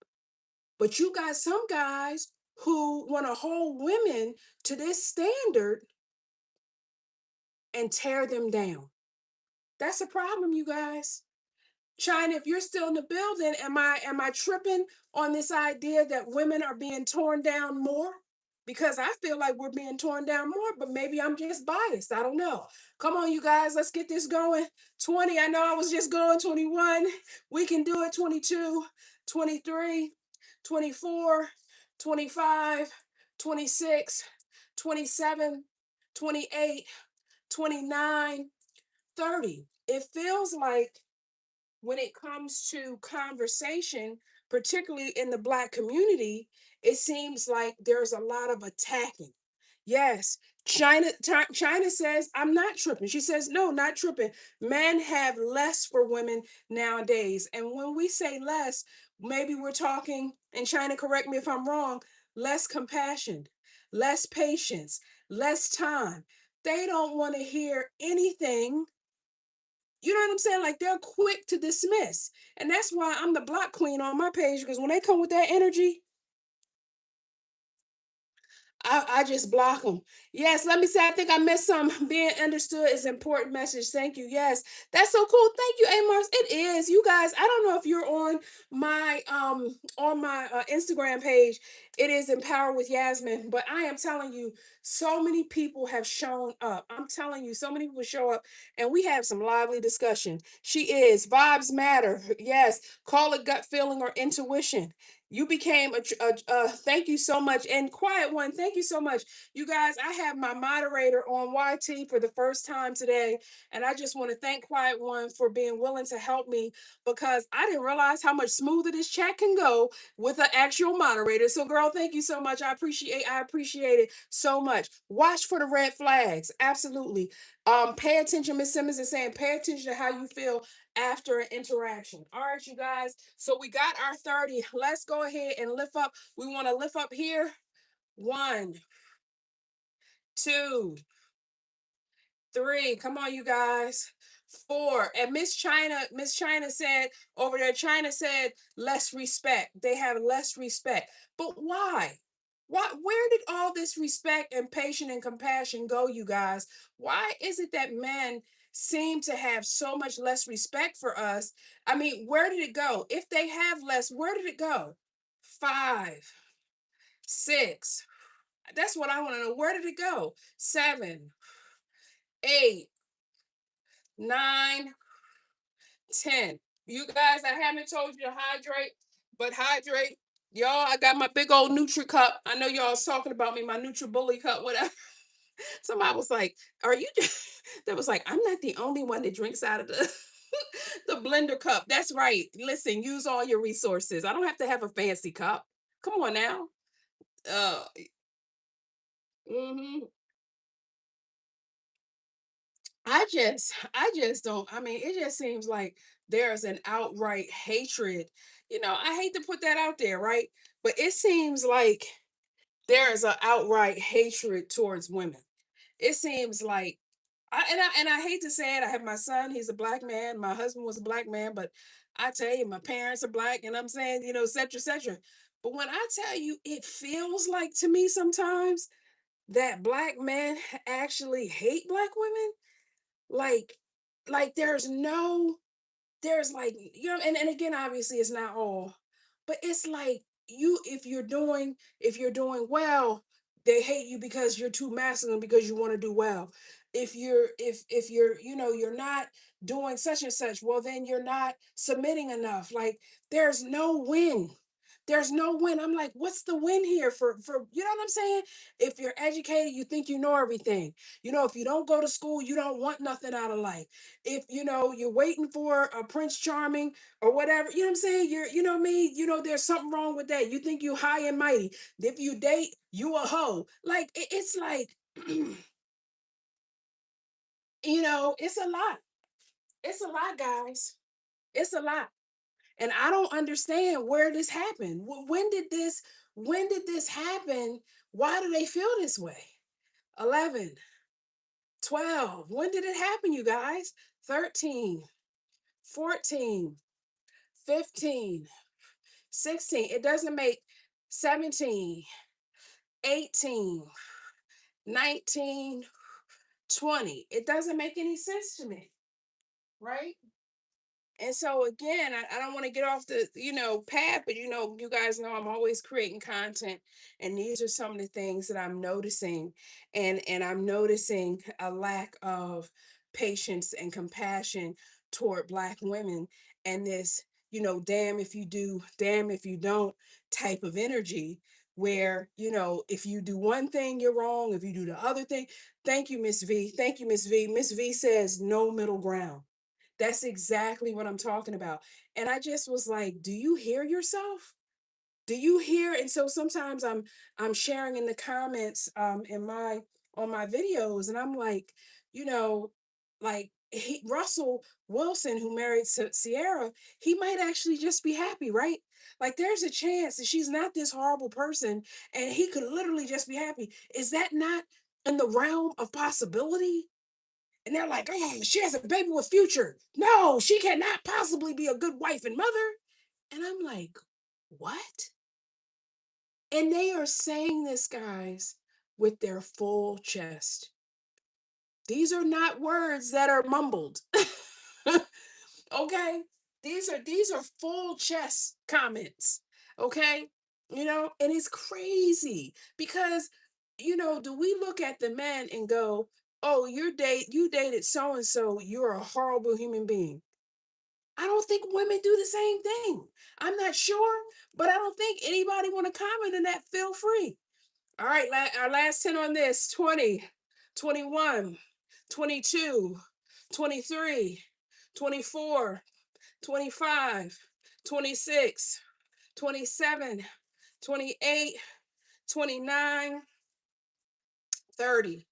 But you got some guys who want to hold women to this standard and tear them down. That's a problem, you guys. China, if you're still in the building, am I tripping on this idea that women are being torn down more? Because I feel like we're being torn down more, but maybe I'm just biased. I don't know. Come on, you guys, let's get this going. 20, I know I was just going. 21, we can do it. 22, 23, 24, 25, 26, 27, 28, 29, 30. It feels like when it comes to conversation, particularly in the Black community, it seems like there's a lot of attacking. Yes, China says, I'm not tripping. She says, no, not tripping. Men have less for women nowadays. And when we say less, maybe we're talking, and China, correct me if I'm wrong, less compassion, less patience, less time. They don't want to hear anything. You know what I'm saying? Like, they're quick to dismiss. And that's why I'm the block queen on my page, because when they come with that energy, I just block them. Yes, let me say, I think I missed some. Being understood is important message. Thank you. Yes, that's so cool. Thank you, Amos. It is. You guys, I don't know if you're on my Instagram page. It is Empower with Yasmin, but I am telling you, so many people have shown up. I'm telling you, so many people show up, and we have some lively discussion. She is vibes matter. Yes, call it gut feeling or intuition. You became thank you so much. And quiet one, thank you so much. You guys, I have my moderator on YT for the first time today. And I just want to thank Quiet One for being willing to help me, because I didn't realize how much smoother this chat can go with an actual moderator. So, girl, thank you so much. I appreciate it so much. Watch for the red flags. Absolutely. Pay attention. Miss Simmons is saying, pay attention to how you feel after an interaction. All right, you guys. So we got our 30. Let's go ahead and lift up. We want to lift up here. One, two, three. Come on, you guys. Four. And Miss China said over there, China said less respect. They have less respect. But why? Where did all this respect and patience and compassion go, you guys? Why is it that men seem to have so much less respect for us? I mean, where did it go? If they have less, where did it go? Five, six. That's what I want to know. Where did it go? Seven, eight, nine, 10. You guys, I haven't told you to hydrate, but hydrate. Y'all, I got my big old Nutri cup. I know y'all was talking about me, my Nutri Bully cup, whatever. Somebody was like, are you just that was like, I'm not the only one that drinks out of the the blender cup. That's right. Listen, use all your resources. I don't have to have a fancy cup. Come on now. Uh mhm. I just don't. I mean, it just seems like there's an outright hatred. I hate to put that out there, right? But it seems like there is an outright hatred towards women. It seems like I hate to say it. I have my son, he's a black man. My husband was a black man, but I tell you, my parents are black, and I'm saying, et cetera, et cetera. But when I tell you, it feels like to me sometimes that black men actually hate black women. Like, there's no, there's like, and again, obviously it's not all, but it's like, if you're doing well, they hate you because you're too masculine, because you want to do well. If you're, you're not doing such and such, well, then you're not submitting enough. Like, there's no win. There's no win. I'm like, what's the win here for you know what I'm saying? If you're educated, you think you know everything. If you don't go to school, you don't want nothing out of life. If you're waiting for a Prince Charming or whatever, you know what I'm saying? You know me, there's something wrong with that. You think you high and mighty. If you date, you a hoe. Like, it's like, it's a lot. It's a lot, guys. It's a lot. And I don't understand where this happened. When did this happen? Why do they feel this way? 11, 12. When did it happen, you guys? 13, 14, 15, 16. It doesn't make 17, 18, 19, 20. It doesn't make any sense to me, right? And so again, I don't want to get off the path, but you guys know I'm always creating content, and these are some of the things that I'm noticing, and I'm noticing a lack of patience and compassion toward black women, and this damn if you do, damn if you don't type of energy, where if you do one thing, you're wrong. If you do the other thing, thank you, Miss V. Thank you, Miss V. Miss V says no middle ground. That's exactly what I'm talking about. And I just was like, do you hear yourself? Do you hear? And so sometimes I'm sharing in the comments in my on my videos, and I'm like, you know, like Russell Wilson, who married Sierra, he might actually just be happy, right? Like there's a chance that she's not this horrible person, and he could literally just be happy. Is that not in the realm of possibility? And they're like, oh, she has a baby with Future. No, she cannot possibly be a good wife and mother. And I'm like, what? And they are saying this, guys, with their full chest. These are not words that are mumbled. Okay? These are full chest comments. Okay? And it's crazy because do we look at the men and go, "Oh, you dated so and so, you're a horrible human being." I don't think women do the same thing. I'm not sure, but I don't think anybody want to comment on that. Feel free. All right, our last 10 on this: 20, 21, 22, 23, 24, 25, 26, 27, 28, 29, 30.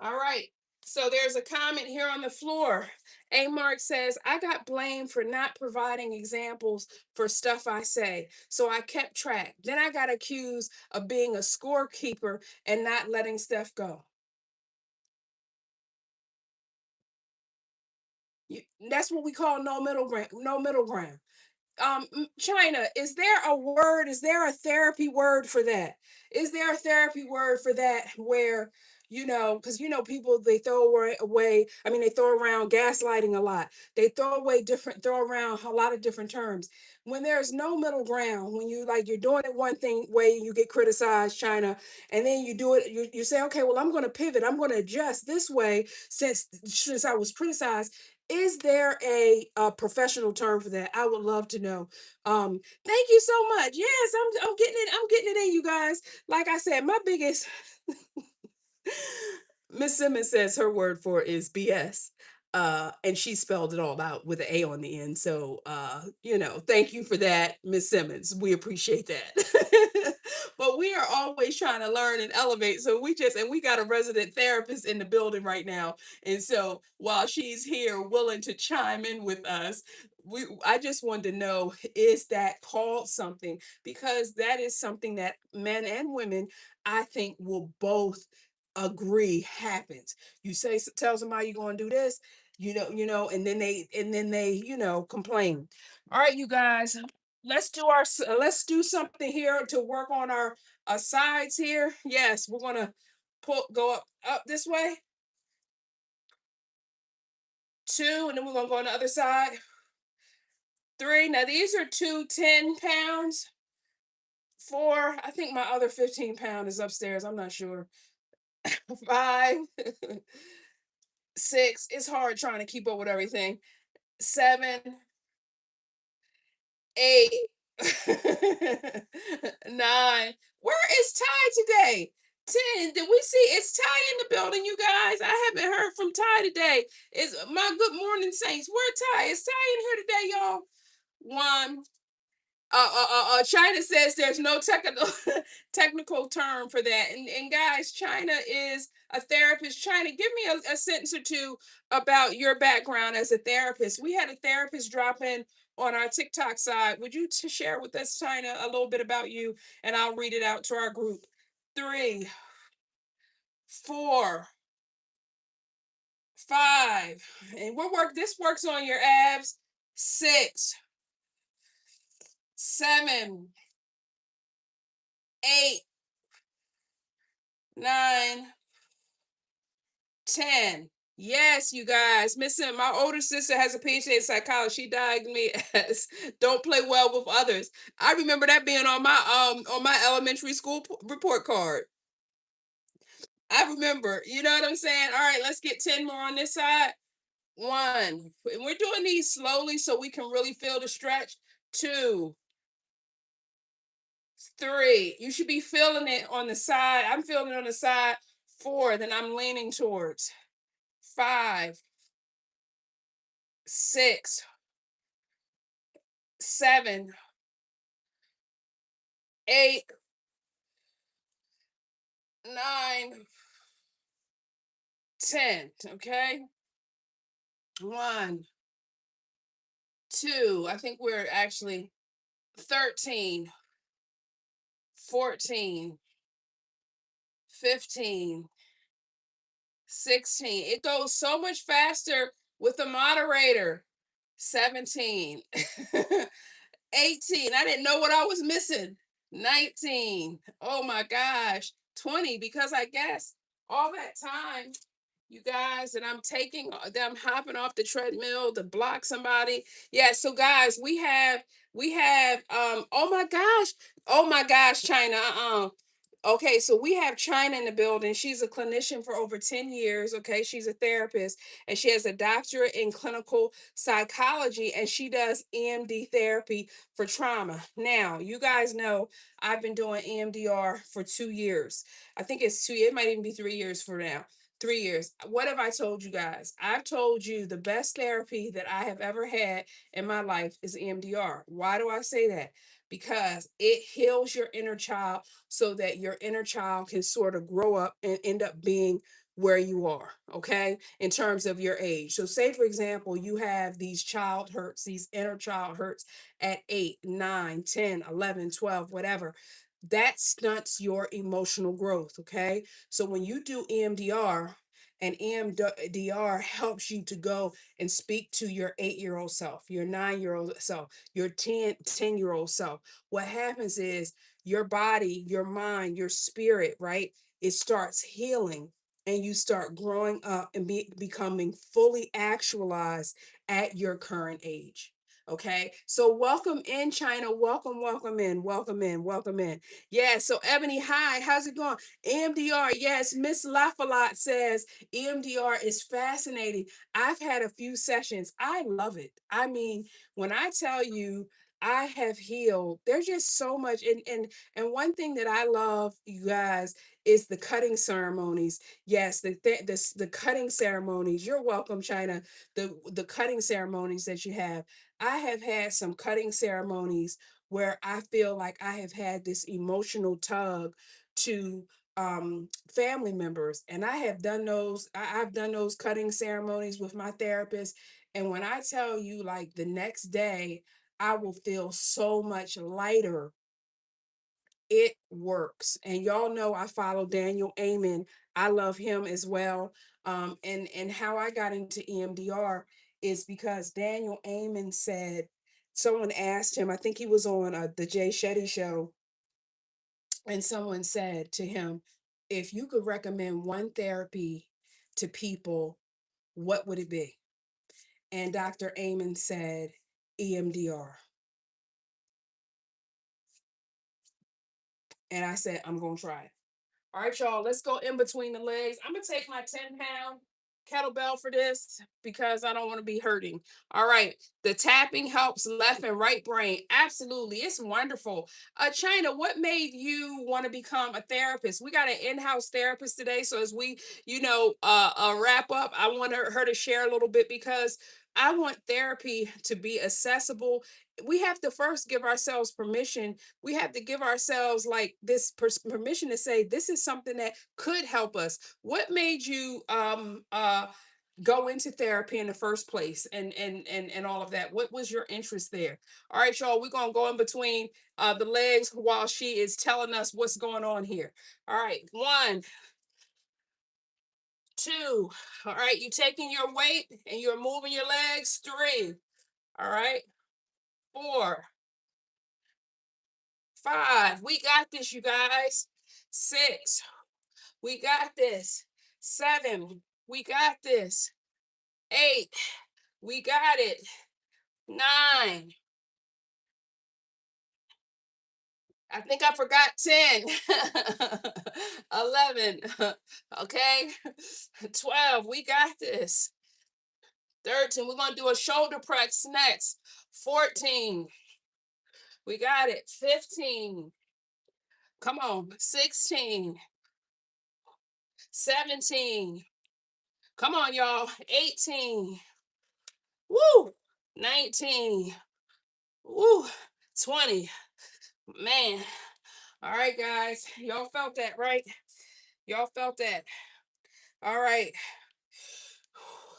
All right. So there's a comment here on the floor. A Mark says, I got blamed for not providing examples for stuff I say. So I kept track. Then I got accused of being a scorekeeper and not letting stuff go. That's what we call no middle ground. No middle ground. China, is there a therapy word for that? Is there a therapy word for that where because people, they throw away, I mean, they throw around gaslighting a lot. They throw around a lot of different terms. When there's no middle ground, when you're doing it one thing way, you get criticized, China, and then you do it, you say, okay, well, I'm going to pivot, I'm going to adjust this way since I was criticized. Is there a professional term for that? I would love to know. Thank you so much. Yes, I'm getting it. I'm getting it in, you guys. Like I said, my biggest Miss Simmons says her word for it is BS. And she spelled it all out with an A on the end. So thank you for that, Miss Simmons. We appreciate that. But we are always trying to learn and elevate. So we got a resident therapist in the building right now. And so while she's here willing to chime in with us, I just wanted to know, is that called something? Because that is something that men and women, I think, will both agree happens. You tell somebody you're going to do this, and then they complain. All right, you guys, let's do something here to work on our sides here. Yes, we're going to go up this way. 2, and then we're going to go on the other side. 3. Now these are 2 10 pounds. 4, I think my other 15-pound is upstairs. I'm not sure. 5. 6, it's hard trying to keep up with everything. 7, 8, 9. Where is Ty today? 10. Did we see, is Ty in the building, you guys? I haven't heard from Ty today. Is my good morning saints? Where Ty? Is Ty in here today, y'all? 1. China says there's no technical technical term for that. And guys, China is a therapist. China, give me a sentence or two about your background as a therapist. We had a therapist drop in on our TikTok side. Would you share with us, China, a little bit about you, and I'll read it out to our group. 3, 4, 5, and this works on your abs. 6, 7, 8, 9, 10. Yes, you guys. Missing my older sister has a PhD in psychology. She diagnosed me as don't play well with others. I remember that being on my elementary school report card. I remember. You know what I'm saying? All right, let's get 10 more on this side. 1. And we're doing these slowly so we can really feel the stretch. 2, 3. You should be feeling it on the side. I'm feeling it on the side. 4. Then I'm leaning towards. 5, 6, 7, 8, 9, 10. Okay. One, two. I think we're actually 13, 14, 15, 16. It goes so much faster with the moderator. 17, 18. I didn't know what I was missing. 19. Oh my gosh. 20, because I guess all that time, you guys, and I'm taking them hopping off the treadmill to block somebody. Yeah, so guys, we have oh my gosh, China. Okay, so we have China in the building. She's a clinician for over 10 years. Okay, she's a therapist and she has a doctorate in clinical psychology and she does EMD therapy for trauma. Now, you guys know I've been doing EMDR for 2 years. I think it's 2 years, it might even be 3 years for now. 3 years. What have I told you guys? I've told you the best therapy that I have ever had in my life is EMDR. Why do I say that? Because it heals your inner child so that your inner child can sort of grow up and end up being where you are, okay, in terms of your age. So, say for example, you have these child hurts, these inner child hurts at 8, 9, 10, 11, 12, whatever. That stunts your emotional growth, okay? So, when you do EMDR, and EMDR helps you to go and speak to your 8-year-old self, your 9-year-old self, your 10-year-old self. What happens is your body, your mind, your spirit, right? It starts healing and you start growing up and becoming fully actualized at your current age. Okay, so welcome in, China. Welcome, welcome in, welcome in, welcome in. Yeah, so Ebony, hi, how's it going? EMDR, yes, Miss Lafalot says EMDR is fascinating. I've had a few sessions. I love it. I mean, when I tell you I have healed, there's just so much. And one thing that I love, you guys, is the cutting ceremonies. Yes, the cutting ceremonies. You're welcome, China. The cutting ceremonies that you have. I have had some cutting ceremonies where I feel like I have had this emotional tug to family members, and I have done those. I've done those cutting ceremonies with my therapist, and when I tell you, like the next day, I will feel so much lighter. It works. And y'all know I follow Daniel Amen. I love him as well. And how I got into EMDR is because Daniel Amen said, someone asked him, I think he was on the Jay Shetty show, and someone said to him, if you could recommend one therapy to people, what would it be? And Dr. Amen said, EMDR. And I said, I'm going to try it. All right, y'all, let's go in between the legs. I'm going to take my 10-pound kettlebell for this because I don't want to be hurting. All right. The tapping helps left and right brain. Absolutely. It's wonderful. China, what made you want to become a therapist? We got an in-house therapist today. So as we, wrap up, I want her to share a little bit because I want therapy to be accessible. We have to first give ourselves permission. We have to give ourselves like this permission to say this is something that could help us. What made you go into therapy in the first place, and all of that? What was your interest there? All right, y'all, we're gonna go in between the legs while she is telling us what's going on here. All right, one, two. All right, you taking your weight and you're moving your legs. Three. All right, four, five. We got this, you guys. Six. We got this. Seven. We got this. Eight. We got it. Nine. I think I forgot 10. 11. Okay. 12. We got this. 13. We're going to do a shoulder press next. 14. We got it. 15. Come on. 16. 17. Come on, y'all. 18. Woo. 19. Woo. 20. Man. All right, guys. Y'all felt that, right? Y'all felt that. All right.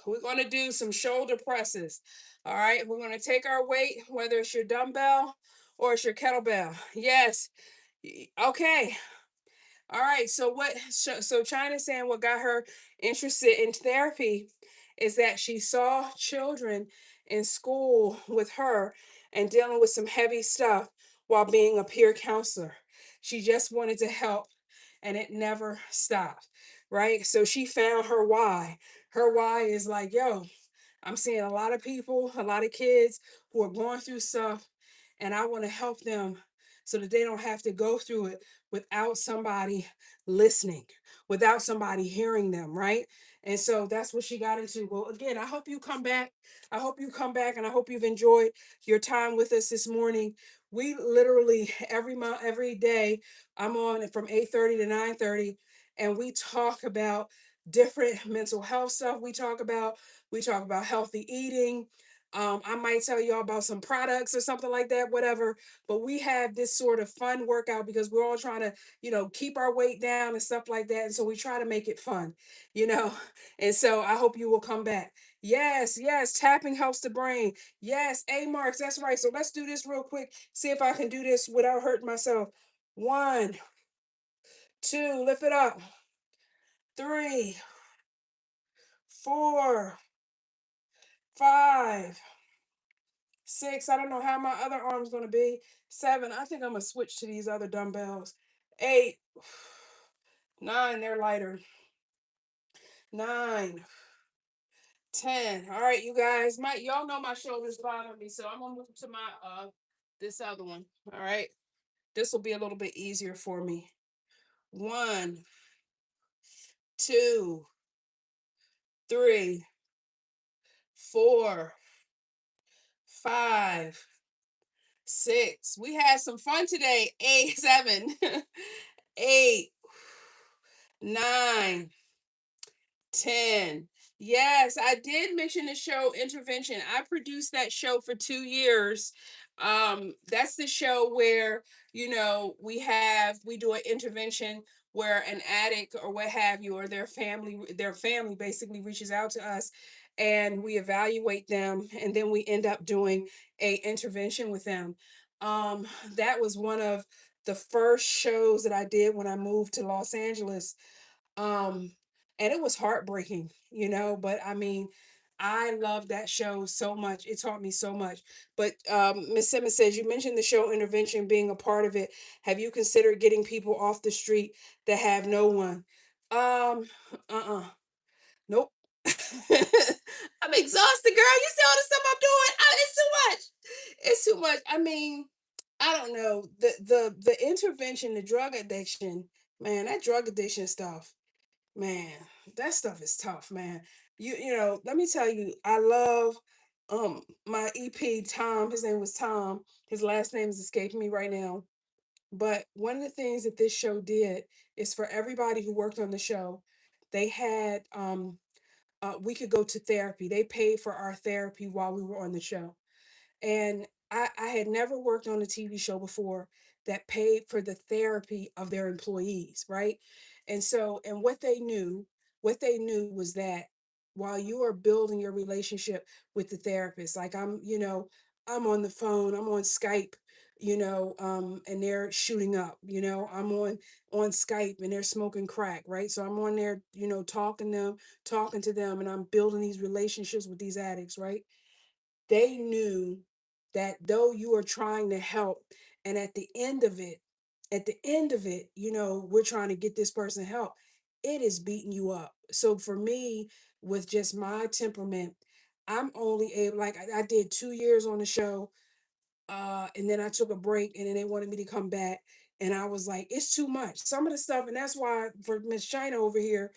We're going to do some shoulder presses. All right. We're going to take our weight, whether it's your dumbbell or it's your kettlebell. Yes. Okay. All right. So China's saying what got her interested in therapy is that she saw children in school with her and dealing with some heavy stuff while being a peer counselor. She just wanted to help and it never stopped. Right. So she found her why. Her why is like, yo, I'm seeing a lot of people, a lot of kids who are going through stuff, and I want to help them so that they don't have to go through it without somebody listening, without somebody hearing them, right? And so that's what she got into. Well, again, I hope you come back. I hope you come back, and I hope you've enjoyed your time with us this morning. We literally every month, every day, I'm on from 8:30 to 9:30, and we talk about different mental health stuff. We talk about healthy eating. I might tell y'all about some products or something like that, whatever. But we have this sort of fun workout because we're all trying to, keep our weight down and stuff like that. And so we try to make it fun, you know. And so I hope you will come back. Yes, yes, tapping helps the brain. Yes, A marks, that's right. So let's do this real quick. See if I can do this without hurting myself. One, two, lift it up. Three, four, five, six. I don't know how my other arm's gonna be. Seven. I think I'm gonna switch to these other dumbbells. Eight. Nine. They're lighter. Nine. 10. All right, you guys. Y'all know my shoulders bother me, so I'm gonna move to my this other one. All right. This will be a little bit easier for me. One, two, three, four, five, six. We had some fun today. Eight, seven, eight, nine, 10. Yes, I did mention the show Intervention. I produced that show for 2 years. That's the show where, we do an intervention where an addict or what have you, or their family basically reaches out to us and we evaluate them and then we end up doing a intervention with them. Um, that was one of the first shows that I did when I moved to Los Angeles. Um, and it was heartbreaking, but I mean, I love that show so much. It taught me so much. But Miss Simmons says you mentioned the show intervention being a part of it. Have you considered getting people off the street that have no one? Um, uh-uh. Nope. I'm exhausted, girl. You see all the stuff I'm doing? It's too much. It's too much. I mean, I don't know. The intervention, the drug addiction, man, that drug addiction stuff. Man, that stuff is tough, man. Let me tell you, I love my EP Tom. His name was Tom. His last name is escaping me right now. But one of the things that this show did is for everybody who worked on the show, they had we could go to therapy. They paid for our therapy while we were on the show. And I had never worked on a TV show before that paid for the therapy of their employees, right? And so, and what they knew was that while you are building your relationship with the therapist, like I'm on the phone, I'm on Skype, and they're shooting up, I'm on Skype and they're smoking crack, right? So I'm on there, talking to them, and I'm building these relationships with these addicts, right? They knew that though you are trying to help, and at the end of it, we're trying to get this person help, it is beating you up. So for me, with just my temperament, I'm only able, like I did 2 years on the show, and then I took a break, and then they wanted me to come back, and I was like, it's too much. Some of the stuff, and that's why for Miss China over here,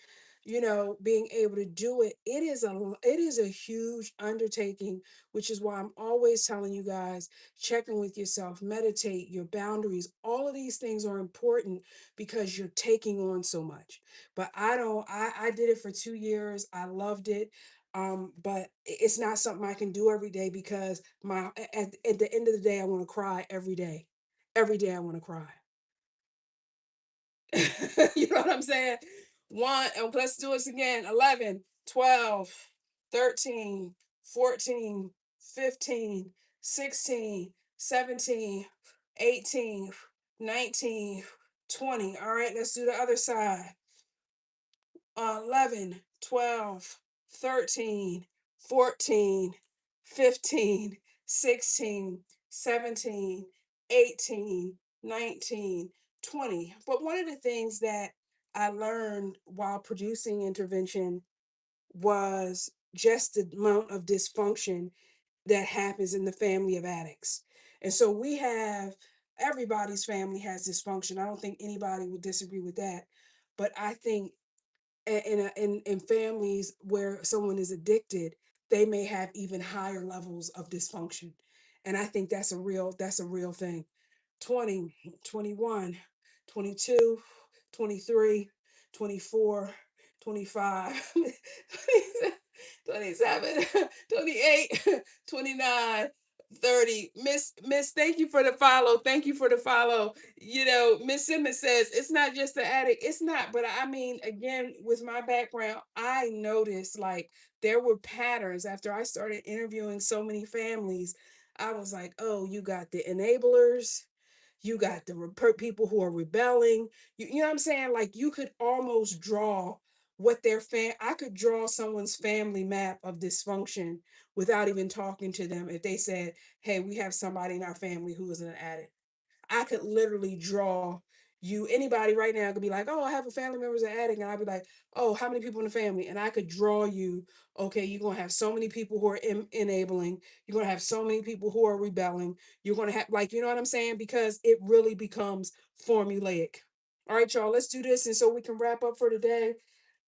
being able to do it, it is a huge undertaking, which is why I'm always telling you guys, check in with yourself, meditate, your boundaries, all of these things are important because you're taking on so much. But I don't, I did it for 2 years. I loved it. But it's not something I can do every day because at the end of the day, I want to cry every day. Every day I want to cry. You know what I'm saying? One, and let's do this again. 11. 12, 13, 14, 15, 16, 17, 18, 19, 20. All right, let's do the other side. 11, 12, 13, 14, 15, 16, 17, 18, 19, 20. But one of the things that I learned while producing intervention was just the amount of dysfunction that happens in the family of addicts. And so we have everybody's family has dysfunction. I don't think anybody would disagree with that. But I think in families where someone is addicted, they may have even higher levels of dysfunction. And I think that's a real thing. 20, 21, 22, 23, 24, 25, 27, 28, 29, 30. Miss, thank you for the follow. Thank you for the follow. Miss Simmons says it's not just the addict. It's not, but I mean, again, with my background, I noticed like there were patterns after I started interviewing so many families. I was like, oh, you got the enablers, you got the people who are rebelling. You know what I'm saying? Like you could almost draw what their I could draw someone's family map of dysfunction without even talking to them if they said, hey, we have somebody in our family who is an addict. I could literally draw you. Anybody right now could be like, oh, I have a family member who's an addict. And I'd be like, oh, how many people in the family? And I could draw you, okay, you're going to have so many people who are enabling. You're going to have so many people who are rebelling. You're going to have, like, you know what I'm saying? Because it really becomes formulaic. All right, y'all, let's do this. And so we can wrap up for today.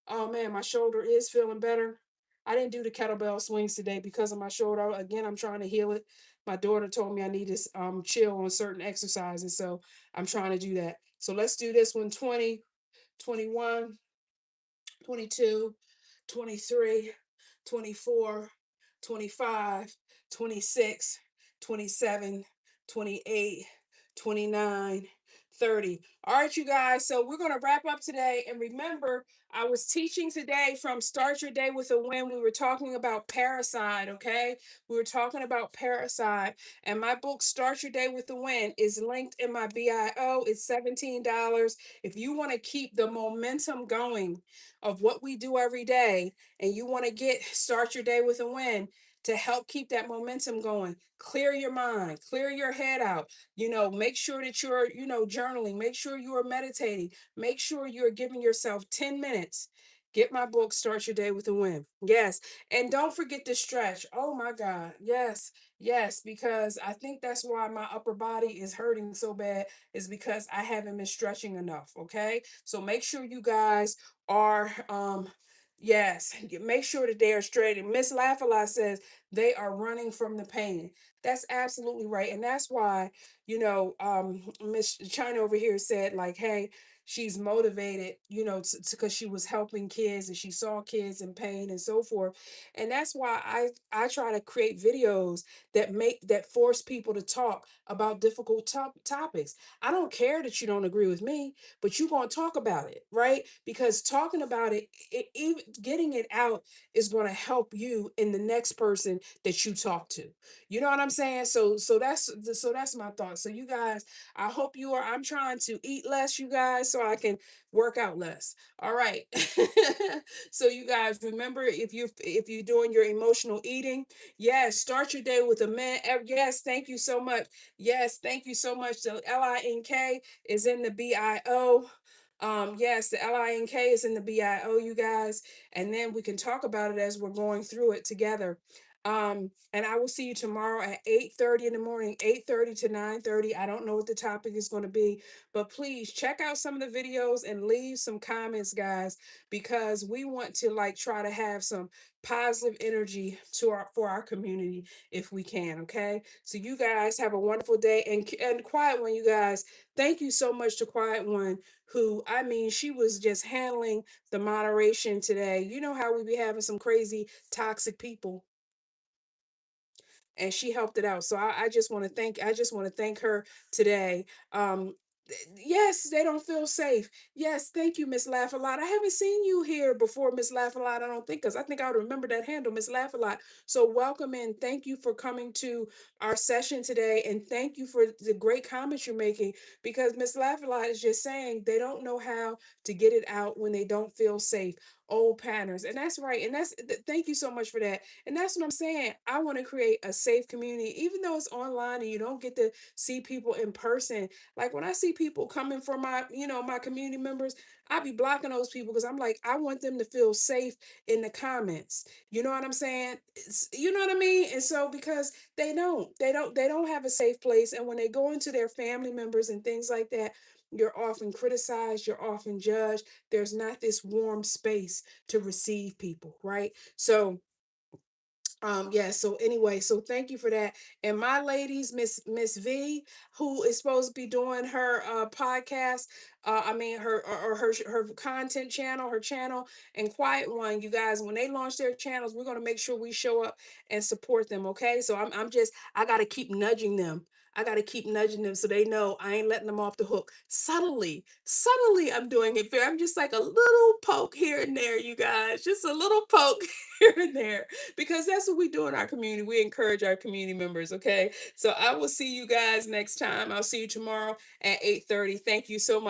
Oh man, my shoulder is feeling better. I didn't do the kettlebell swings today because of my shoulder. Again, I'm trying to heal it. My daughter told me I need to chill on certain exercises, so I'm trying to do that. So let's do this one: 20, 21, 22, 23, 24, 25, 26, 27, 28, 29, 30. All right, you guys. So we're going to wrap up today. And remember, I was teaching today from Start Your Day with a Win. We were talking about parricide, okay? We were talking about parricide. And my book, Start Your Day with a Win, is linked in my BIO. It's $17. If you want to keep the momentum going of what we do every day and you want to start your day with a win to help keep that momentum going, clear your mind, clear your head out, make sure that you're journaling, make sure you are meditating, make sure you're giving yourself 10 minutes. Get my book, Start Your Day with a Win. Yes. And don't forget to stretch. Oh my God. Yes. Yes. Because I think that's why my upper body is hurting so bad, is because I haven't been stretching enough. Okay. So make sure you guys are yes, make sure that they are straight. And Miss Laughalot says they are running from the pain. That's absolutely right. And that's why, Miss China over here said, like, hey, she's motivated, because she was helping kids and she saw kids in pain and so forth. And that's why I try to create videos that force people to talk about difficult topics. I don't care that you don't agree with me, but you're going to talk about it, right? Because talking about even getting it out is going to help you in the next person that you talk to. You know what I'm saying? So that's my thought. So you guys, I hope you are. I'm trying to eat less, you guys, so I can work out less. All right. So you guys remember, if you're doing your emotional eating, yes, start your day with a man. Yes, thank you so much. Yes, thank you so much. The LINK is in the BIO. Yes, the LINK is in the BIO, you guys, and then we can talk about it as we're going through it together. And I will see you tomorrow at 8:30 in the morning, 8:30 to 9:30. I don't know what the topic is going to be, but please check out some of the videos and leave some comments, guys, because we want to like try to have some positive energy for our community if we can. Okay, so you guys have a wonderful day. And Quiet One, you guys, thank you so much to Quiet One, who, I mean, she was just handling the moderation today. You know how we be having some crazy toxic people, and she helped it out. So I just want to thank her today. Yes, they don't feel safe. Yes, thank you, Miss Laugh a Lot. I haven't seen you here before, Miss Laugh a Lot. I don't think, because I think I would remember that handle, Miss Laugh a Lot. So welcome in. Thank you for coming to our session today, and thank you for the great comments you're making. Because Miss Laugh a Lot is just saying they don't know how to get it out when they don't feel safe. Old patterns, and that's right. And thank you so much for that. And that's what I'm saying. I want to create a safe community, even though it's online and you don't get to see people in person. Like when I see people coming for my community members, I be blocking those people because I'm like, I want them to feel safe in the comments. You know what I'm saying? You know what I mean? And so because they don't have a safe place. And when they go into their family members and things like that, you're often criticized, you're often judged. There's not this warm space to receive people, right? So yeah, so anyway, so thank you for that. And my ladies, Miss V, who is supposed to be doing her podcast, I mean her content channel, her channel, and Quiet One, you guys, when they launch their channels, we're gonna make sure we show up and support them, okay? So I'm just, I gotta keep nudging them. I gotta keep nudging them so they know I ain't letting them off the hook. Subtly, I'm doing it fair. I'm just like a little poke here and there, you guys. Just a little poke here and there, because that's what we do in our community. We encourage our community members, okay? So I will see you guys next time. I'll see you tomorrow at 8:30. Thank you so much.